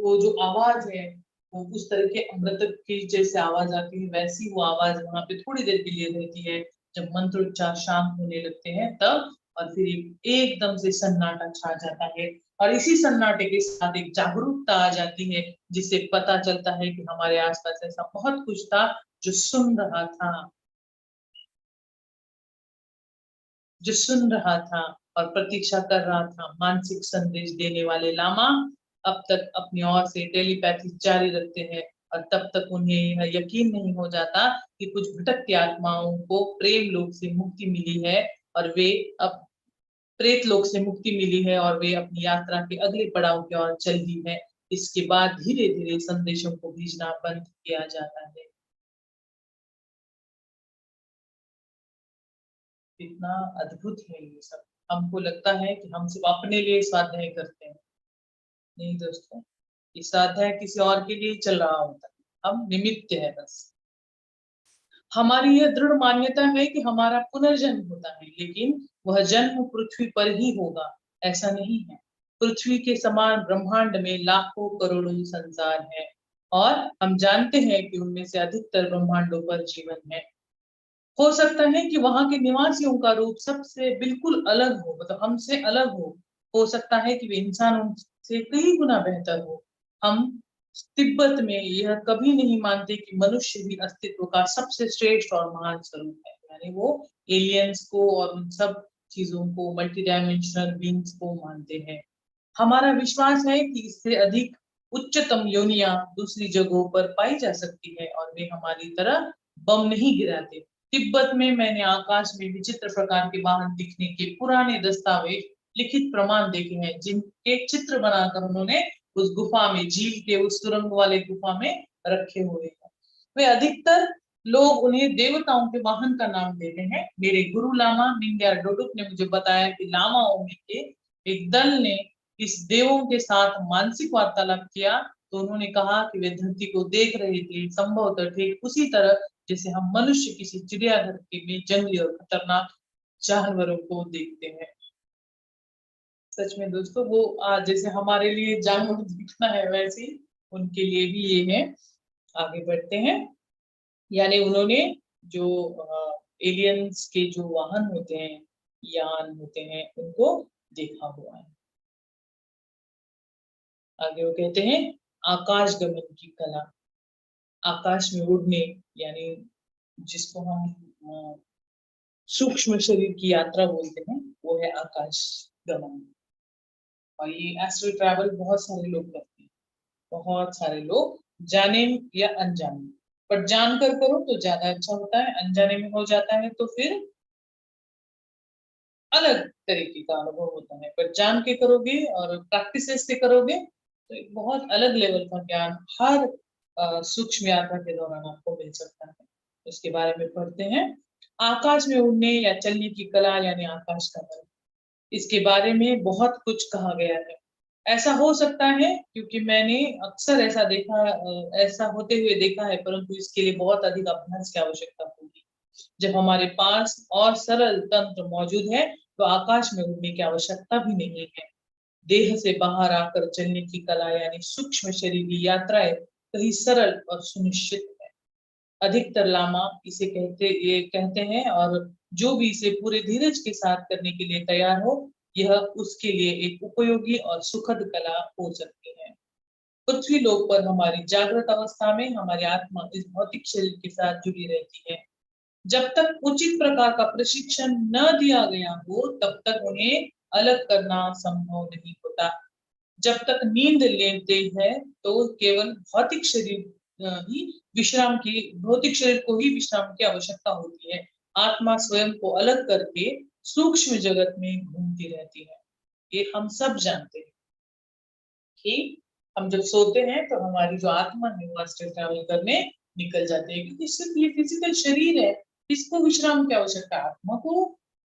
वो जो आवाज है, वो उस तरह के अमृत की जैसे आवाज आती है, वैसी वो आवाज वहां पे थोड़ी देर के लिए रहती है। जब मंत्रोच्चार शांत होने लगते हैं तब, और फिर एकदम से सन्नाटा छा जाता है, और इसी सन्नाटे के साथ एक जागरूकता आ जाती है, जिससे पता चलता है कि हमारे आसपास ऐसा बहुत कुछ था जो सुन रहा था, जो सुन रहा था और प्रतीक्षा कर रहा था मानसिक संदेश देने वाले लामा अब तक अपनी ओर से टेलीपैथी जारी रखते हैं। और तब तक उन्हें यह यकीन नहीं हो जाता कि कुछ भटकती आत्माओं को प्रेम लोक से मुक्ति मिली है, और वे अब प्रेत लोक से मुक्ति मिली है, और वे अपनी यात्रा के अगले पड़ाव की ओर चल दी है। इसके बाद धीरे धीरे संदेशों को भेजना बंद किया जाता है। कितना अद्भुत है ये सब। हमको लगता है कि हम सिर्फ अपने लिए स्वाध्याय करते हैं, नहीं दोस्तों, ये स्वाध्याय किसी और के लिए चल रहा होता है, हम निमित्त है बस। हमारी यह दृढ़ मान्यता है कि हमारा पुनर्जन्म होता है, लेकिन वह जन्म पृथ्वी पर ही होगा, ऐसा नहीं है। पृथ्वी के समान ब्रह्मांड में लाखों करोड़ों संसार है, और हम जानते हैं कि उनमें से अधिकतर ब्रह्मांडों पर जीवन है। हो सकता है कि वहां के निवासियों का रूप सबसे बिल्कुल अलग हो, मतलब हमसे अलग हो सकता है कि वे इंसानों से कई गुना बेहतर हो। हम तिब्बत में यह कभी नहीं मानते कि मनुष्य भी अस्तित्व का सबसे श्रेष्ठ और महान स्वरूप है, यानी वो एलियंस को और उन सब चीजों को, मल्टी डायमेंशनल बींग्स को मानते हैं। हमारा विश्वास है कि इससे अधिक उच्चतम योनियां दूसरी जगहों पर पाई जा सकती है, और वे हमारी तरह बम नहीं गिराते। तिब्बत में मैंने आकाश में विचित्र प्रकार के वाहन दिखने के पुराने दस्तावेज, लिखित प्रमाण देखे हैं, जिनके चित्र बनाकर उन्होंने उस गुफा में, झील के उस सुरंग वाले गुफा में रखे हुए हैं। वे अधिकतर लोग उन्हें देवताओं के वाहन का नाम देते हैं। मेरे गुरु लामा निंग्या डोडुक ने मुझे बताया कि लामाओं में के एक दल ने इस देवों के साथ मानसिक वार्तालाप किया, तो उन्होंने कहा कि वे धरती को देख रहे थे, संभवतः ठीक उसी तरह जैसे हम मनुष्य किसी चिड़ियाघर के में जंगली और खतरनाक जानवरों को देखते हैं। सच में दोस्तों, वो जैसे हमारे लिए जानवर दिखना है, वैसे ही उनके लिए भी ये है। आगे बढ़ते हैं। यानी उन्होंने जो एलियंस के जो वाहन होते हैं, यान होते हैं, उनको देखा हुआ है। आगे वो कहते हैं आकाश गमन की कला, आकाश में उड़ने, यानी जिसको हम सूक्ष्म शरीर की यात्रा बोलते हैं, वो है आकाश गमन। और ये एस्ट्रल ट्रैवल बहुत सारे लोग करते हैं, बहुत सारे लोग, जाने या अनजाने, पर जानकर करो तो ज्यादा अच्छा होता है, अनजाने में हो जाता है तो फिर अलग तरीके का अनुभव होता है। पर जान के करोगे और प्रैक्टिस से करोगे तो एक बहुत अलग लेवल का ज्ञान हर सूक्ष्म यात्रा के दौरान आपको मिल सकता है। इसके बारे में पढ़ते हैं। आकाश में उड़ने या चलने की कला, यानी आकाश का बल। इसके बारे में बहुत कुछ कहा गया है। ऐसा हो सकता है क्योंकि मैंने अक्सर ऐसा देखा, ऐसा होते हुए देखा है, परंतु इसके लिए बहुत अधिक अभ्यास की आवश्यकता होगी। जब हमारे पास और सरल तंत्र मौजूद है तो आकाश में उड़ने की आवश्यकता भी नहीं है। देह से बाहर आकर चलने की कला, यानी सूक्ष्म शरीर की यात्राएं कहीं सरल और सुनिश्चित है। अधिकतर लामा इसे ये कहते हैं, और जो भी इसे पूरे धीरज के साथ करने के लिए तैयार हो, यह उसके लिए एक उपयोगी और सुखद कला हो सकती है। पृथ्वी लोक पर हमारी जागृत अवस्था में हमारी आत्मा इस भौतिक शरीर के साथ जुड़ी रहती है। जब तक उचित प्रकार का प्रशिक्षण न दिया गया हो तब तक उन्हें अलग करना संभव नहीं होता। जब तक नींद लेते हैं तो केवल ही भौतिक शरीर को ही विश्राम की आवश्यकता होती है। आत्मा स्वयं को अलग करके सूक्ष्म जगत में घूमती रहती है। ये हम सब जानते हैं कि हम जब सोते हैं तो हमारी जो आत्मा है वो अस्ट्रल ट्रैवल करने निकल जाते हैं, क्योंकि सिर्फ ये फिजिकल शरीर है, इसको विश्राम की आवश्यकता, आत्मा को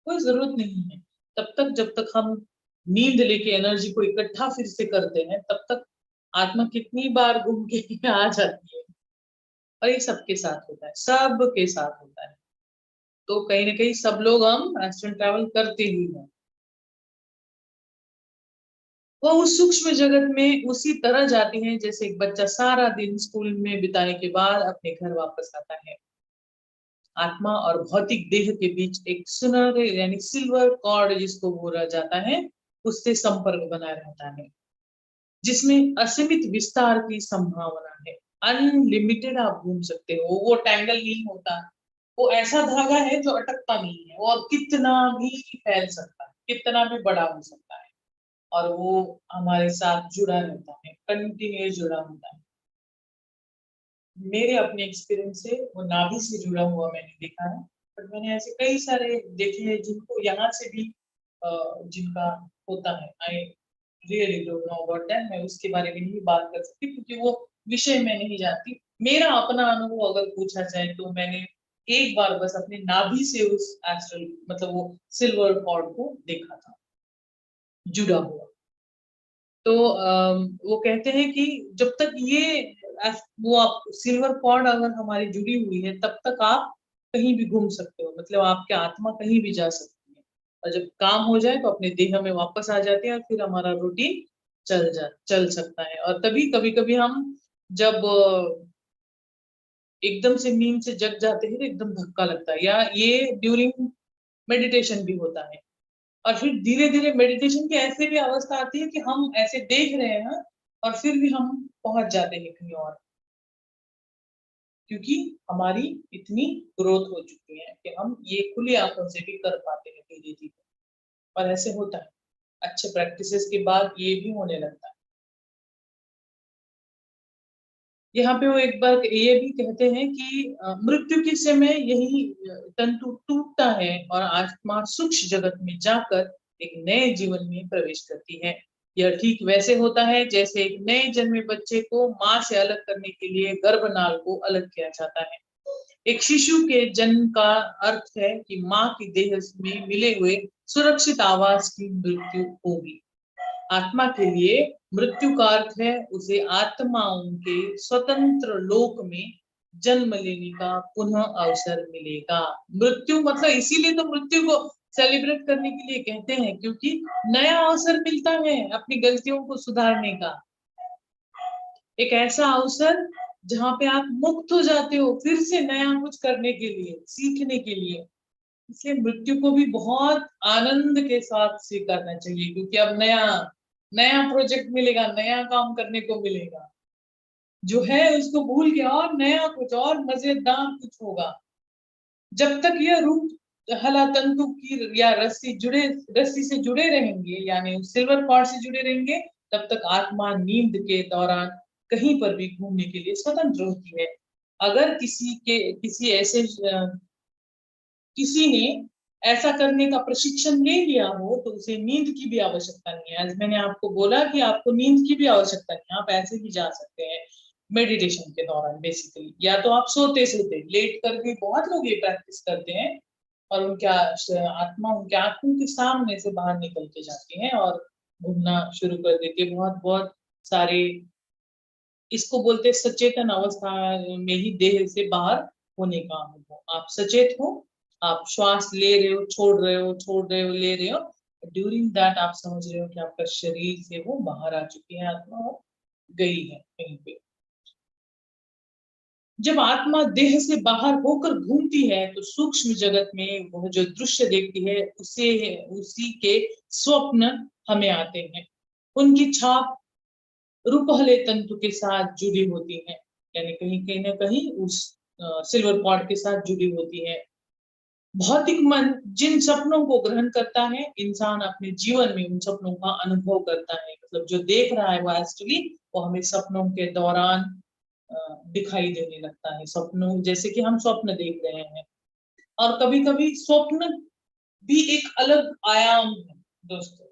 कोई जरूरत नहीं है। तब तक जब तक हम नींद लेके एनर्जी को इकट्ठा फिर से करते हैं तब तक आत्मा कितनी बार घूम के आ जाती है। और ये सबके साथ होता है, सबके साथ होता है। तो कहीं ना कहीं सब लोग हम एस्ट्रल ट्रैवल करते ही हैं। वो उस सूक्ष्म जगत में उसी तरह जाती हैं जैसे एक बच्चा सारा दिन स्कूल में बिताने के बाद अपने घर वापस आता है। आत्मा और भौतिक देह के बीच एक सुनहरे यानी सिल्वर कॉर्ड जिसको बोला जाता है, उससे संपर्क बना रहता है, जिसमें असीमित विस्तार की संभावना है। अनलिमिटेड आप घूम सकते हो, वो टैंगल नहीं होता। वो ऐसा धागा है जो अटकता नहीं है, वो अब कितना भी फैल सकता है, कितना भी बड़ा हो सकता है, और वो हमारे साथ जुड़ा रहता है, कंटिन्यूस जुड़ा होता है। मेरे अपने एक्सपीरियंस से वो नाभि से जुड़ा हुआ मैंने देखा है, पर मैंने ऐसे कई सारे देखे हैं जिनको यहाँ से भी जिनका होता है। I really don't know about that. मैं उसके बारे में नहीं बात कर सकती क्योंकि वो विषय मैं नहीं जानती। मेरा अपना अनुभव अगर पूछा जाए तो मैंने एक बार बस अपने नाभि से उस एस्ट्रल मतलब वो सिल्वर कॉर्ड को देखा था जुड़ा हुआ। तो वो कहते हैं कि जब तक वो आप सिल्वर कॉर्ड अगर हमारी जुड़ी हुई है तब तक आप कहीं भी घूम सकते हो, मतलब आपकी आत्मा कहीं भी जा सकती है। और जब काम हो जाए तो अपने देह में वापस आ जाते हैं और फिर हमारा रूटीन चल सकता है। और तभी कभी कभी हम जब एकदम से नींद से जग जाते हैं तो एकदम धक्का लगता है, या ये ड्यूरिंग मेडिटेशन भी होता है। और फिर धीरे धीरे मेडिटेशन की ऐसे भी अवस्था आती है कि हम ऐसे देख रहे हैं और फिर भी हम पहुंच जाते हैं कहीं और, क्योंकि हमारी इतनी ग्रोथ हो चुकी है कि हम ये खुली आंखों से भी कर पाते हैं धीरे धीरे। और ऐसे होता है, अच्छे प्रैक्टिसेस के बाद ये भी होने लगता है। यहाँ पे वो एक बार ये भी कहते हैं कि मृत्यु के समय यही तंतु टूटता है और आत्मा सूक्ष्म जगत में जाकर एक नए जीवन में प्रवेश करती है। यह ठीक वैसे होता है जैसे एक नए जन्मे बच्चे को माँ से अलग करने के लिए गर्भनाल को अलग किया जाता है। एक शिशु के जन्म का अर्थ है कि माँ की देह में मिले हुए सुरक्षित आवास की मृत्यु होगी। आत्मा के लिए मृत्यु का अर्थ है उसे आत्माओं के स्वतंत्र लोक में जन्म लेने का पुनः अवसर मिलेगा। मृत्यु मतलब इसीलिए तो मृत्यु को सेलिब्रेट करने के लिए कहते हैं, क्योंकि नया अवसर मिलता है अपनी गलतियों को सुधारने का। एक ऐसा अवसर जहां पे आप मुक्त हो जाते हो फिर से नया कुछ करने के लिए, सीखने के लिए। इसलिए मृत्यु को भी बहुत आनंद के साथ स्वीकारना चाहिए, क्योंकि अब नया नया प्रोजेक्ट मिलेगा, नया काम करने को मिलेगा। जो है उसको भूल के और नया कुछ और मजेदार कुछ होगा। जब तक यह रूप हला तंतु की या रस्सी से जुड़े रहेंगे, यानी सिल्वर कॉर्ड से जुड़े रहेंगे, तब तक आत्मा नींद के दौरान कहीं पर भी घूमने के लिए स्वतंत्र होती है। अगर किसी ने ऐसा करने का प्रशिक्षण ले लिया हो तो उसे नींद की भी आवश्यकता नहीं है। आज मैंने आपको बोला कि आपको नींद की भी आवश्यकता नहीं है, आप ऐसे ही जा सकते हैं मेडिटेशन के दौरान। बेसिकली या तो आप सोते सोते लेट कर भी बहुत लोग ये प्रैक्टिस करते हैं और आत्मा उनके आंखों के सामने से बाहर निकल के जाती है और घूमना शुरू कर देती है। बहुत बहुत सारे इसको बोलते हैं सचेतन अवस्था में ही देह से बाहर होने का अनुभव। आप सचेत हो, आप श्वास ले रहे हो, छोड़ रहे हो, छोड़ रहे हो, ले रहे हो। ड्यूरिंग दैट आप समझ रहे हो कि आपका शरीर से वो बाहर आ चुकी है, आत्मा वो गई है कहीं पे। जब आत्मा देह से बाहर होकर घूमती है तो सूक्ष्म जगत में वह जो दृश्य देखती है उसी के स्वप्न हमें आते हैं। उनकी छाप रूपहले तंतु के साथ जुड़ी होती है, यानी कहीं कहीं ना कहीं उस सिल्वर कॉर्ड के साथ जुड़ी होती है। भौतिक मन जिन सपनों को ग्रहण करता है, इंसान अपने जीवन में उन सपनों का अनुभव करता है। मतलब जो देख रहा है वो एक्चुअली वो हमें सपनों के दौरान दिखाई देने लगता है। सपनों जैसे कि हम स्वप्न देख रहे हैं, और कभी कभी स्वप्न भी एक अलग आयाम है दोस्तों।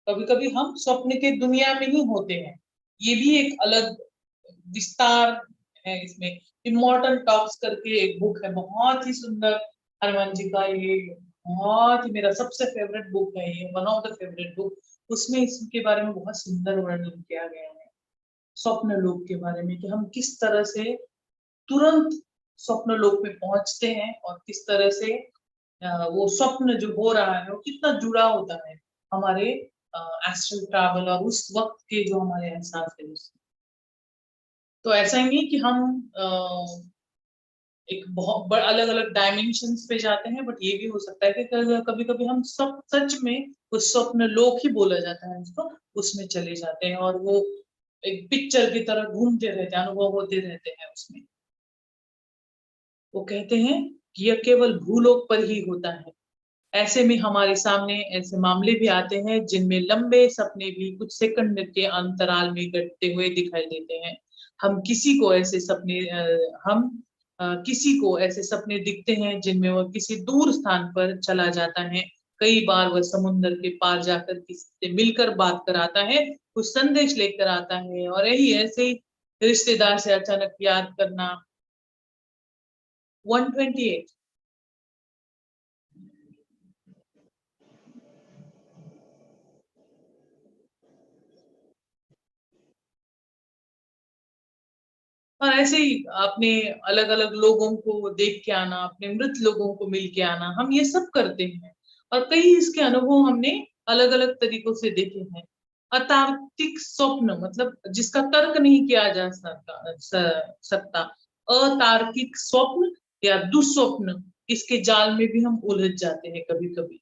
कभी कभी हम स्वप्न के दुनिया में ही होते हैं, ये भी एक अलग विस्तार है इसमें। इमॉर्टल टॉक्स करके एक बुक है, बहुत ही सुंदर, हनुमान जी का ये बहुत ही मेरा सबसे फेवरेट बुक है, ये one of the favourite book. उसमें इसके बारे में बहुत सुंदर वर्णन किया गया है स्वप्न लोक के बारे में, कि हम किस तरह से तुरंत स्वप्न लोक में पहुंचते हैं और किस तरह से वो स्वप्न जो हो रहा है वो कितना जुड़ा होता है हमारे एस्ट्रल ट्रैवल और उस वक्त के जो हमारे एहसास है उससे। तो ऐसा ही नहीं कि हम एक बहुत बड़ा अलग अलग डायमेंशंस पे जाते हैं, बट ये भी हो सकता है कि कभी कभी हम सब सच में उस स्वप्न लोक ही बोला जाता है उसको, उसमें चले जाते हैं और वो एक पिक्चर की तरह घूमते रहते हैं, अनुभव होते रहते हैं उसमें। वो कहते हैं कि यह केवल भूलोक पर ही होता है। ऐसे में हमारे सामने ऐसे मामले भी आते हैं जिनमें लंबे सपने भी कुछ सेकंड के अंतराल में घटते हुए दिखाई देते हैं। हम किसी को ऐसे सपने किसी को ऐसे सपने दिखते हैं जिनमें वह किसी दूर स्थान पर चला जाता है। कई बार वह समुद्र के पार जाकर किसी से मिलकर बात कर आता है, कुछ संदेश लेकर आता है, और यही ऐसे ही रिश्तेदार से अचानक याद करना। 128। और ऐसे ही अपने अलग अलग लोगों को देख के आना, अपने मृत लोगों को मिल के आना, हम ये सब करते हैं। और कई इसके अनुभव हमने अलग अलग तरीकों से देखे हैं। अतार्किक स्वप्न मतलब जिसका तर्क नहीं किया जा सकता, अतार्किक स्वप्न या दुस्वप्न, इसके जाल में भी हम उलझ जाते हैं कभी कभी,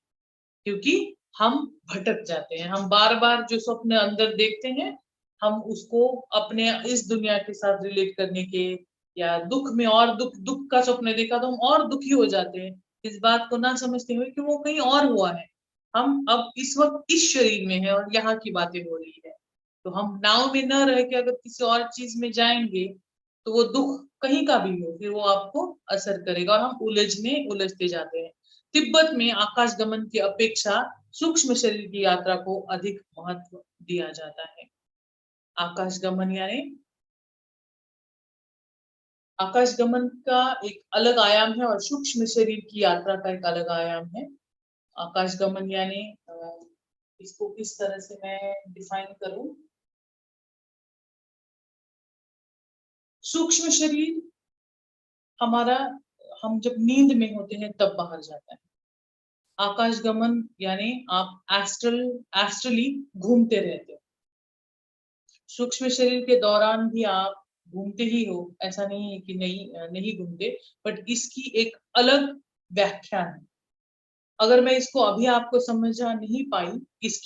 क्योंकि हम भटक जाते हैं। हम बार बार जो स्वप्न अंदर देखते हैं, हम उसको अपने इस दुनिया के साथ रिलेट करने के, या दुख में और दुख दुख का स्वप्न देखा तो हम और दुखी हो जाते हैं, इस बात को ना समझते हुए कि वो कहीं और हुआ है। हम अब इस वक्त इस शरीर में है और यहाँ की बातें हो रही है। तो हम नाव में न रह के अगर किसी और चीज में जाएंगे तो वो दुख कहीं का भी हो, फिर वो आपको असर करेगा और हम उलझते जाते हैं। तिब्बत में आकाश गमन की अपेक्षा सूक्ष्म शरीर की यात्रा को अधिक महत्व दिया जाता है। आकाश गमन यानी आकाश गमन का एक अलग आयाम है और सूक्ष्म शरीर की यात्रा का एक अलग आयाम है। आकाश गमन यानी इसको किस तरह से मैं डिफाइन करूं। सूक्ष्म शरीर हमारा, हम जब नींद में होते हैं तब बाहर जाता है। आकाश गमन यानी आप एस्ट्रली घूमते रहते हो। सूक्ष्म शरीर के दौरान भी आप घूमते ही हो, ऐसा नहीं है कि नहीं घूमते, बट इसकी एक अलग व्याख्या है। अगर मैं इसको अभी आपको समझा नहीं पाई इस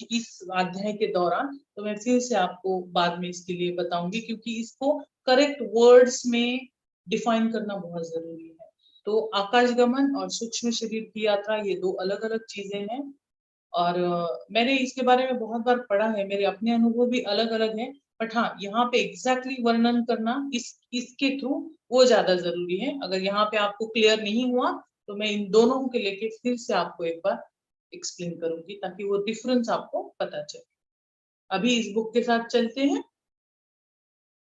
अध्याय के दौरान, तो मैं फिर से आपको बाद में इसके लिए बताऊंगी, क्योंकि इसको करेक्ट वर्ड्स में डिफाइन करना बहुत जरूरी है। तो आकाश गमन और सूक्ष्म शरीर की यात्रा ये दो अलग अलग चीजें हैं। और मैंने इसके बारे में बहुत बार पढ़ा है, मेरे अपने अनुभव भी अलग अलग हैं। बट हाँ, यहाँ पे एग्जैक्टली वर्णन करना इसके थ्रू वो ज्यादा जरूरी है। अगर यहाँ पे आपको क्लियर नहीं हुआ तो मैं इन दोनों के लेके फिर से आपको एक बार एक्सप्लेन करूंगी, ताकि वो डिफरेंस आपको पता चले। अभी इस बुक के साथ चलते हैं।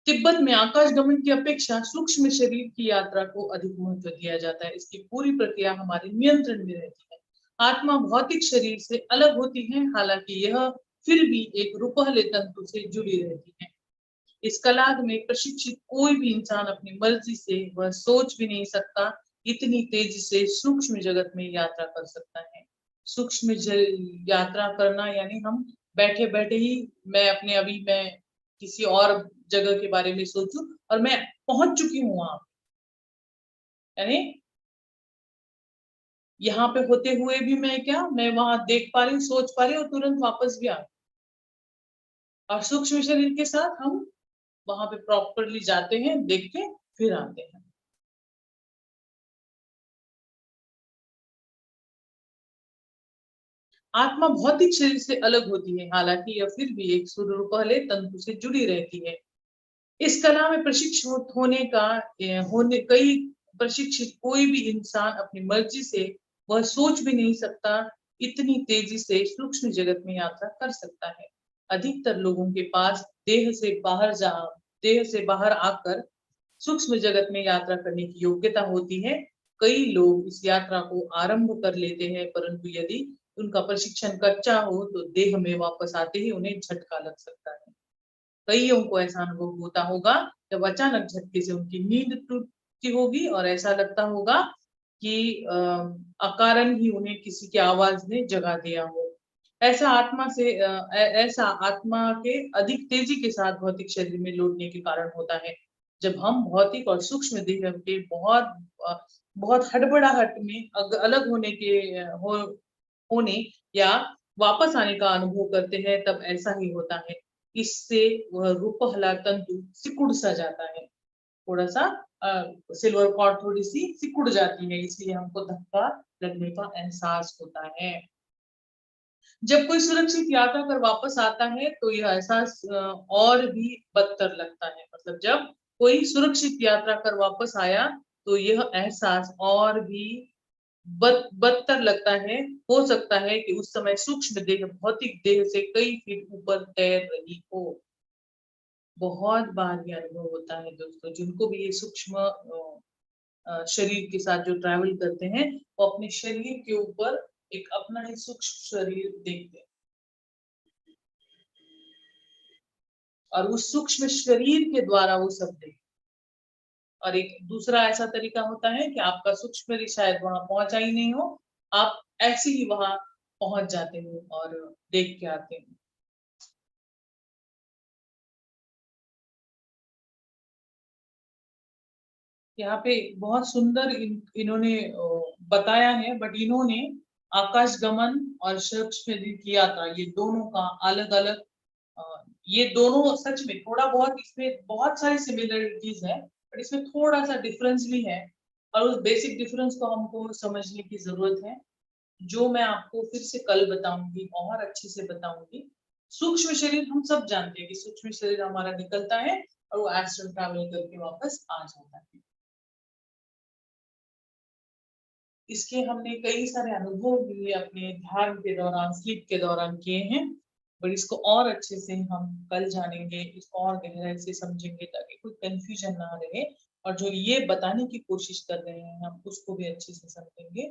तिब्बत में आकाश गमन की अपेक्षा सूक्ष्म शरीर की यात्रा को अधिक महत्व दिया जाता है। इसकी पूरी प्रक्रिया हमारे नियंत्रण में रहती है। आत्मा भौतिक शरीर से अलग होती है, हालांकि यह फिर भी एक रूपहले तंतु से जुड़ी रहती है। इस कला में प्रशिक्षित कोई भी इंसान अपनी मर्जी से, वह सोच भी नहीं सकता, इतनी तेजी से सूक्ष्म जगत में यात्रा कर सकता है। सूक्ष्म यात्रा करना यानी हम बैठे बैठे ही, मैं किसी और जगह के बारे में सोचूं और मैं पहुंच चुकी हूँ वहां, यानी यहाँ पे होते हुए भी मैं वहां देख पा रही हूँ, सोच पा रही हूँ और तुरंत वापस भी आ। और सूक्ष्म शरीर के साथ हम वहां पे प्रॉपरली जाते हैं, देख के फिर आते हैं। आत्मा भौतिक शरीर से अलग होती है, हालांकि यह फिर भी एक सुरूपहले तंतु से जुड़ी रहती है। इस कला में प्रशिक्षित होने कई प्रशिक्षित कोई भी इंसान अपनी मर्जी से वह सोच भी नहीं सकता इतनी तेजी से सूक्ष्म जगत में यात्रा कर सकता है। अधिकतर लोगों के पास देह से बाहर आकर सूक्ष्म जगत में यात्रा करने की योग्यता होती है। कई लोग इस यात्रा को आरंभ कर लेते हैं, परंतु यदि उनका प्रशिक्षण कच्चा हो तो देह में वापस आते ही उन्हें झटका लग सकता है। कईयों को ऐसा अनुभव होता होगा जब अचानक झटके से उनकी नींद टूटती होगी और ऐसा लगता होगा कि अकारण ही उन्हें किसी की आवाज ने जगा दिया हो। ऐसा आत्मा के अधिक तेजी के साथ भौतिक शरीर में लौटने के कारण होता है। जब हम भौतिक और सूक्ष्म देह के बहुत हड़बड़ाहट में अलग होने या वापस आने का अनुभव करते हैं, तब ऐसा ही होता है। इससे वह रूपहला तंतु सिकुड़ सा जाता है, थोड़ा सा सिल्वर कॉर्ड थोड़ी सी सिकुड़ जाती है, इसलिए हमको धक्का लगने का एहसास होता है। जब कोई सुरक्षित यात्रा कर वापस आता है तो यह एहसास और भी बदतर लगता है। मतलब जब कोई सुरक्षित यात्रा कर वापस आया तो यह एहसास और भी बदतर लगता है। हो सकता है कि उस समय सूक्ष्म देह भौतिक देह से कई फीट ऊपर तैर रही हो। बहुत बार ये अनुभव होता है दोस्तों, जिनको भी ये सूक्ष्म शरीर के साथ जो ट्रैवल करते हैं, वो अपने शरीर के ऊपर एक अपना ही सूक्ष्म शरीर देखते हैं और उस सूक्ष्म शरीर के द्वारा वो सब देखते। और एक दूसरा ऐसा तरीका होता है कि आपका सूक्ष्म शरीर शायद वहां पहुंचा ही नहीं हो, आप ऐसे ही वहां पहुंच जाते हो और देख के आते हो। यहाँ पे बहुत सुंदर इन्होंने बताया है, बट इन्होंने आकाश गमन और सूक्ष्म शरीर की यात्रा ये दोनों का अलग अलग, ये दोनों सच में थोड़ा बहुत इसमें बहुत सारी सिमिलरिटीज है, बट इसमें थोड़ा सा डिफरेंस भी है और उस बेसिक डिफरेंस को हमको समझने की जरूरत है, जो मैं आपको फिर से कल बताऊंगी और अच्छे से बताऊंगी। सूक्ष्म शरीर हम सब जानते हैं कि सूक्ष्म शरीर हमारा निकलता है और वो एस्ट्रल ट्रैवल करके वापस आ जाता है। इसके हमने कई सारे अनुभव भी अपने ध्यान के दौरान, स्लीप के दौरान किए हैं, पर इसको और अच्छे से हम कल जानेंगे, इसको और गहराई से समझेंगे ताकि कोई कंफ्यूजन ना रहे और जो ये बताने की कोशिश कर रहे हैं हम उसको भी अच्छे से समझेंगे।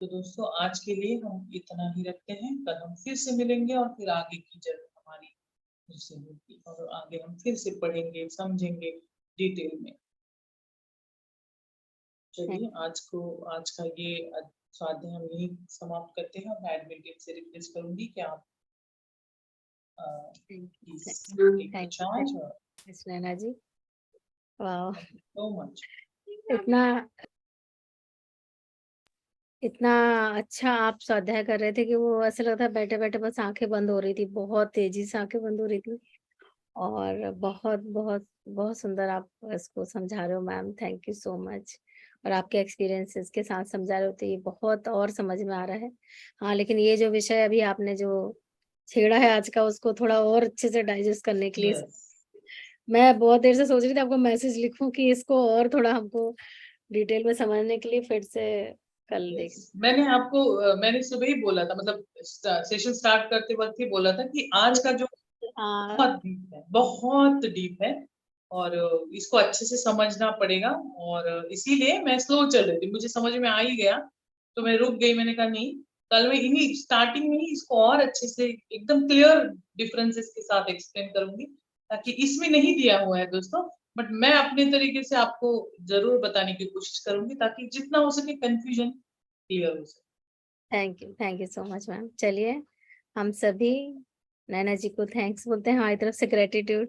तो दोस्तों आज के लिए हम इतना ही रखते हैं, कल हम फिर से मिलेंगे और फिर आगे की जर्नी हमारी फिर से होगी और आगे हम फिर से पढ़ेंगे, समझेंगे डिटेल में। चलिए आज का ये स्वाध्याय हम यही समाप्त करते हैं। मैं एडमिन से रिक्वेस्ट करूंगी कि आप नैना जी, वाह सो मच, इतना अच्छा आप स्वाध्याय कर रहे थे कि वो ऐसा लगता है बैठे बैठे बस आंखें बंद हो रही थी, बहुत तेजी से आंखें बंद हो रही थी और बहुत बहुत बहुत सुंदर आप इसको समझा रहे हो ma'am, thank you so much. और आपके एक्सपीरियंसेस के साथ समझा रहे हो तो ये बहुत और समझ में आ रहा है। हाँ, लेकिन ये जो विषय अभी आपने जो छेड़ा है आज का, उसको थोड़ा और अच्छे से डाइजेस्ट करने के लिए मैं बहुत देर से सोच रही थी आपको मैसेज लिखूं कि इसको और थोड़ा हमको डिटेल में समझने के लिए फिर से कल देख। मैंने सुबह ही बोला था, मतलब सेशन स्टार्ट करते वक्त ही बोला था कि आज का जो बहुत डीप है और इसको अच्छे से समझना पड़ेगा और इसीलिए मैं स्लो चल रही थी, मुझे समझ में आ ही गया तो मैं रुक गई। मैंने कहा नहीं, कल मैं इन्हीं स्टार्टिंग में ही इसको और अच्छे से एकदम क्लियर डिफरेंसेस के साथ एक्सप्लेन करूंगी, ताकि इसमें नहीं दिया हुआ है दोस्तों, बट मैं अपने तरीके से आपको जरूर बताने की कोशिश करूंगी ताकि जितना हो सके कंफ्यूजन क्लियर हो सके। Thank you so much ma'am. चलिए हम सभी नैना जी को थैंक्स बोलते हैं हमारी तरफ से, ग्रेटिट्यूड।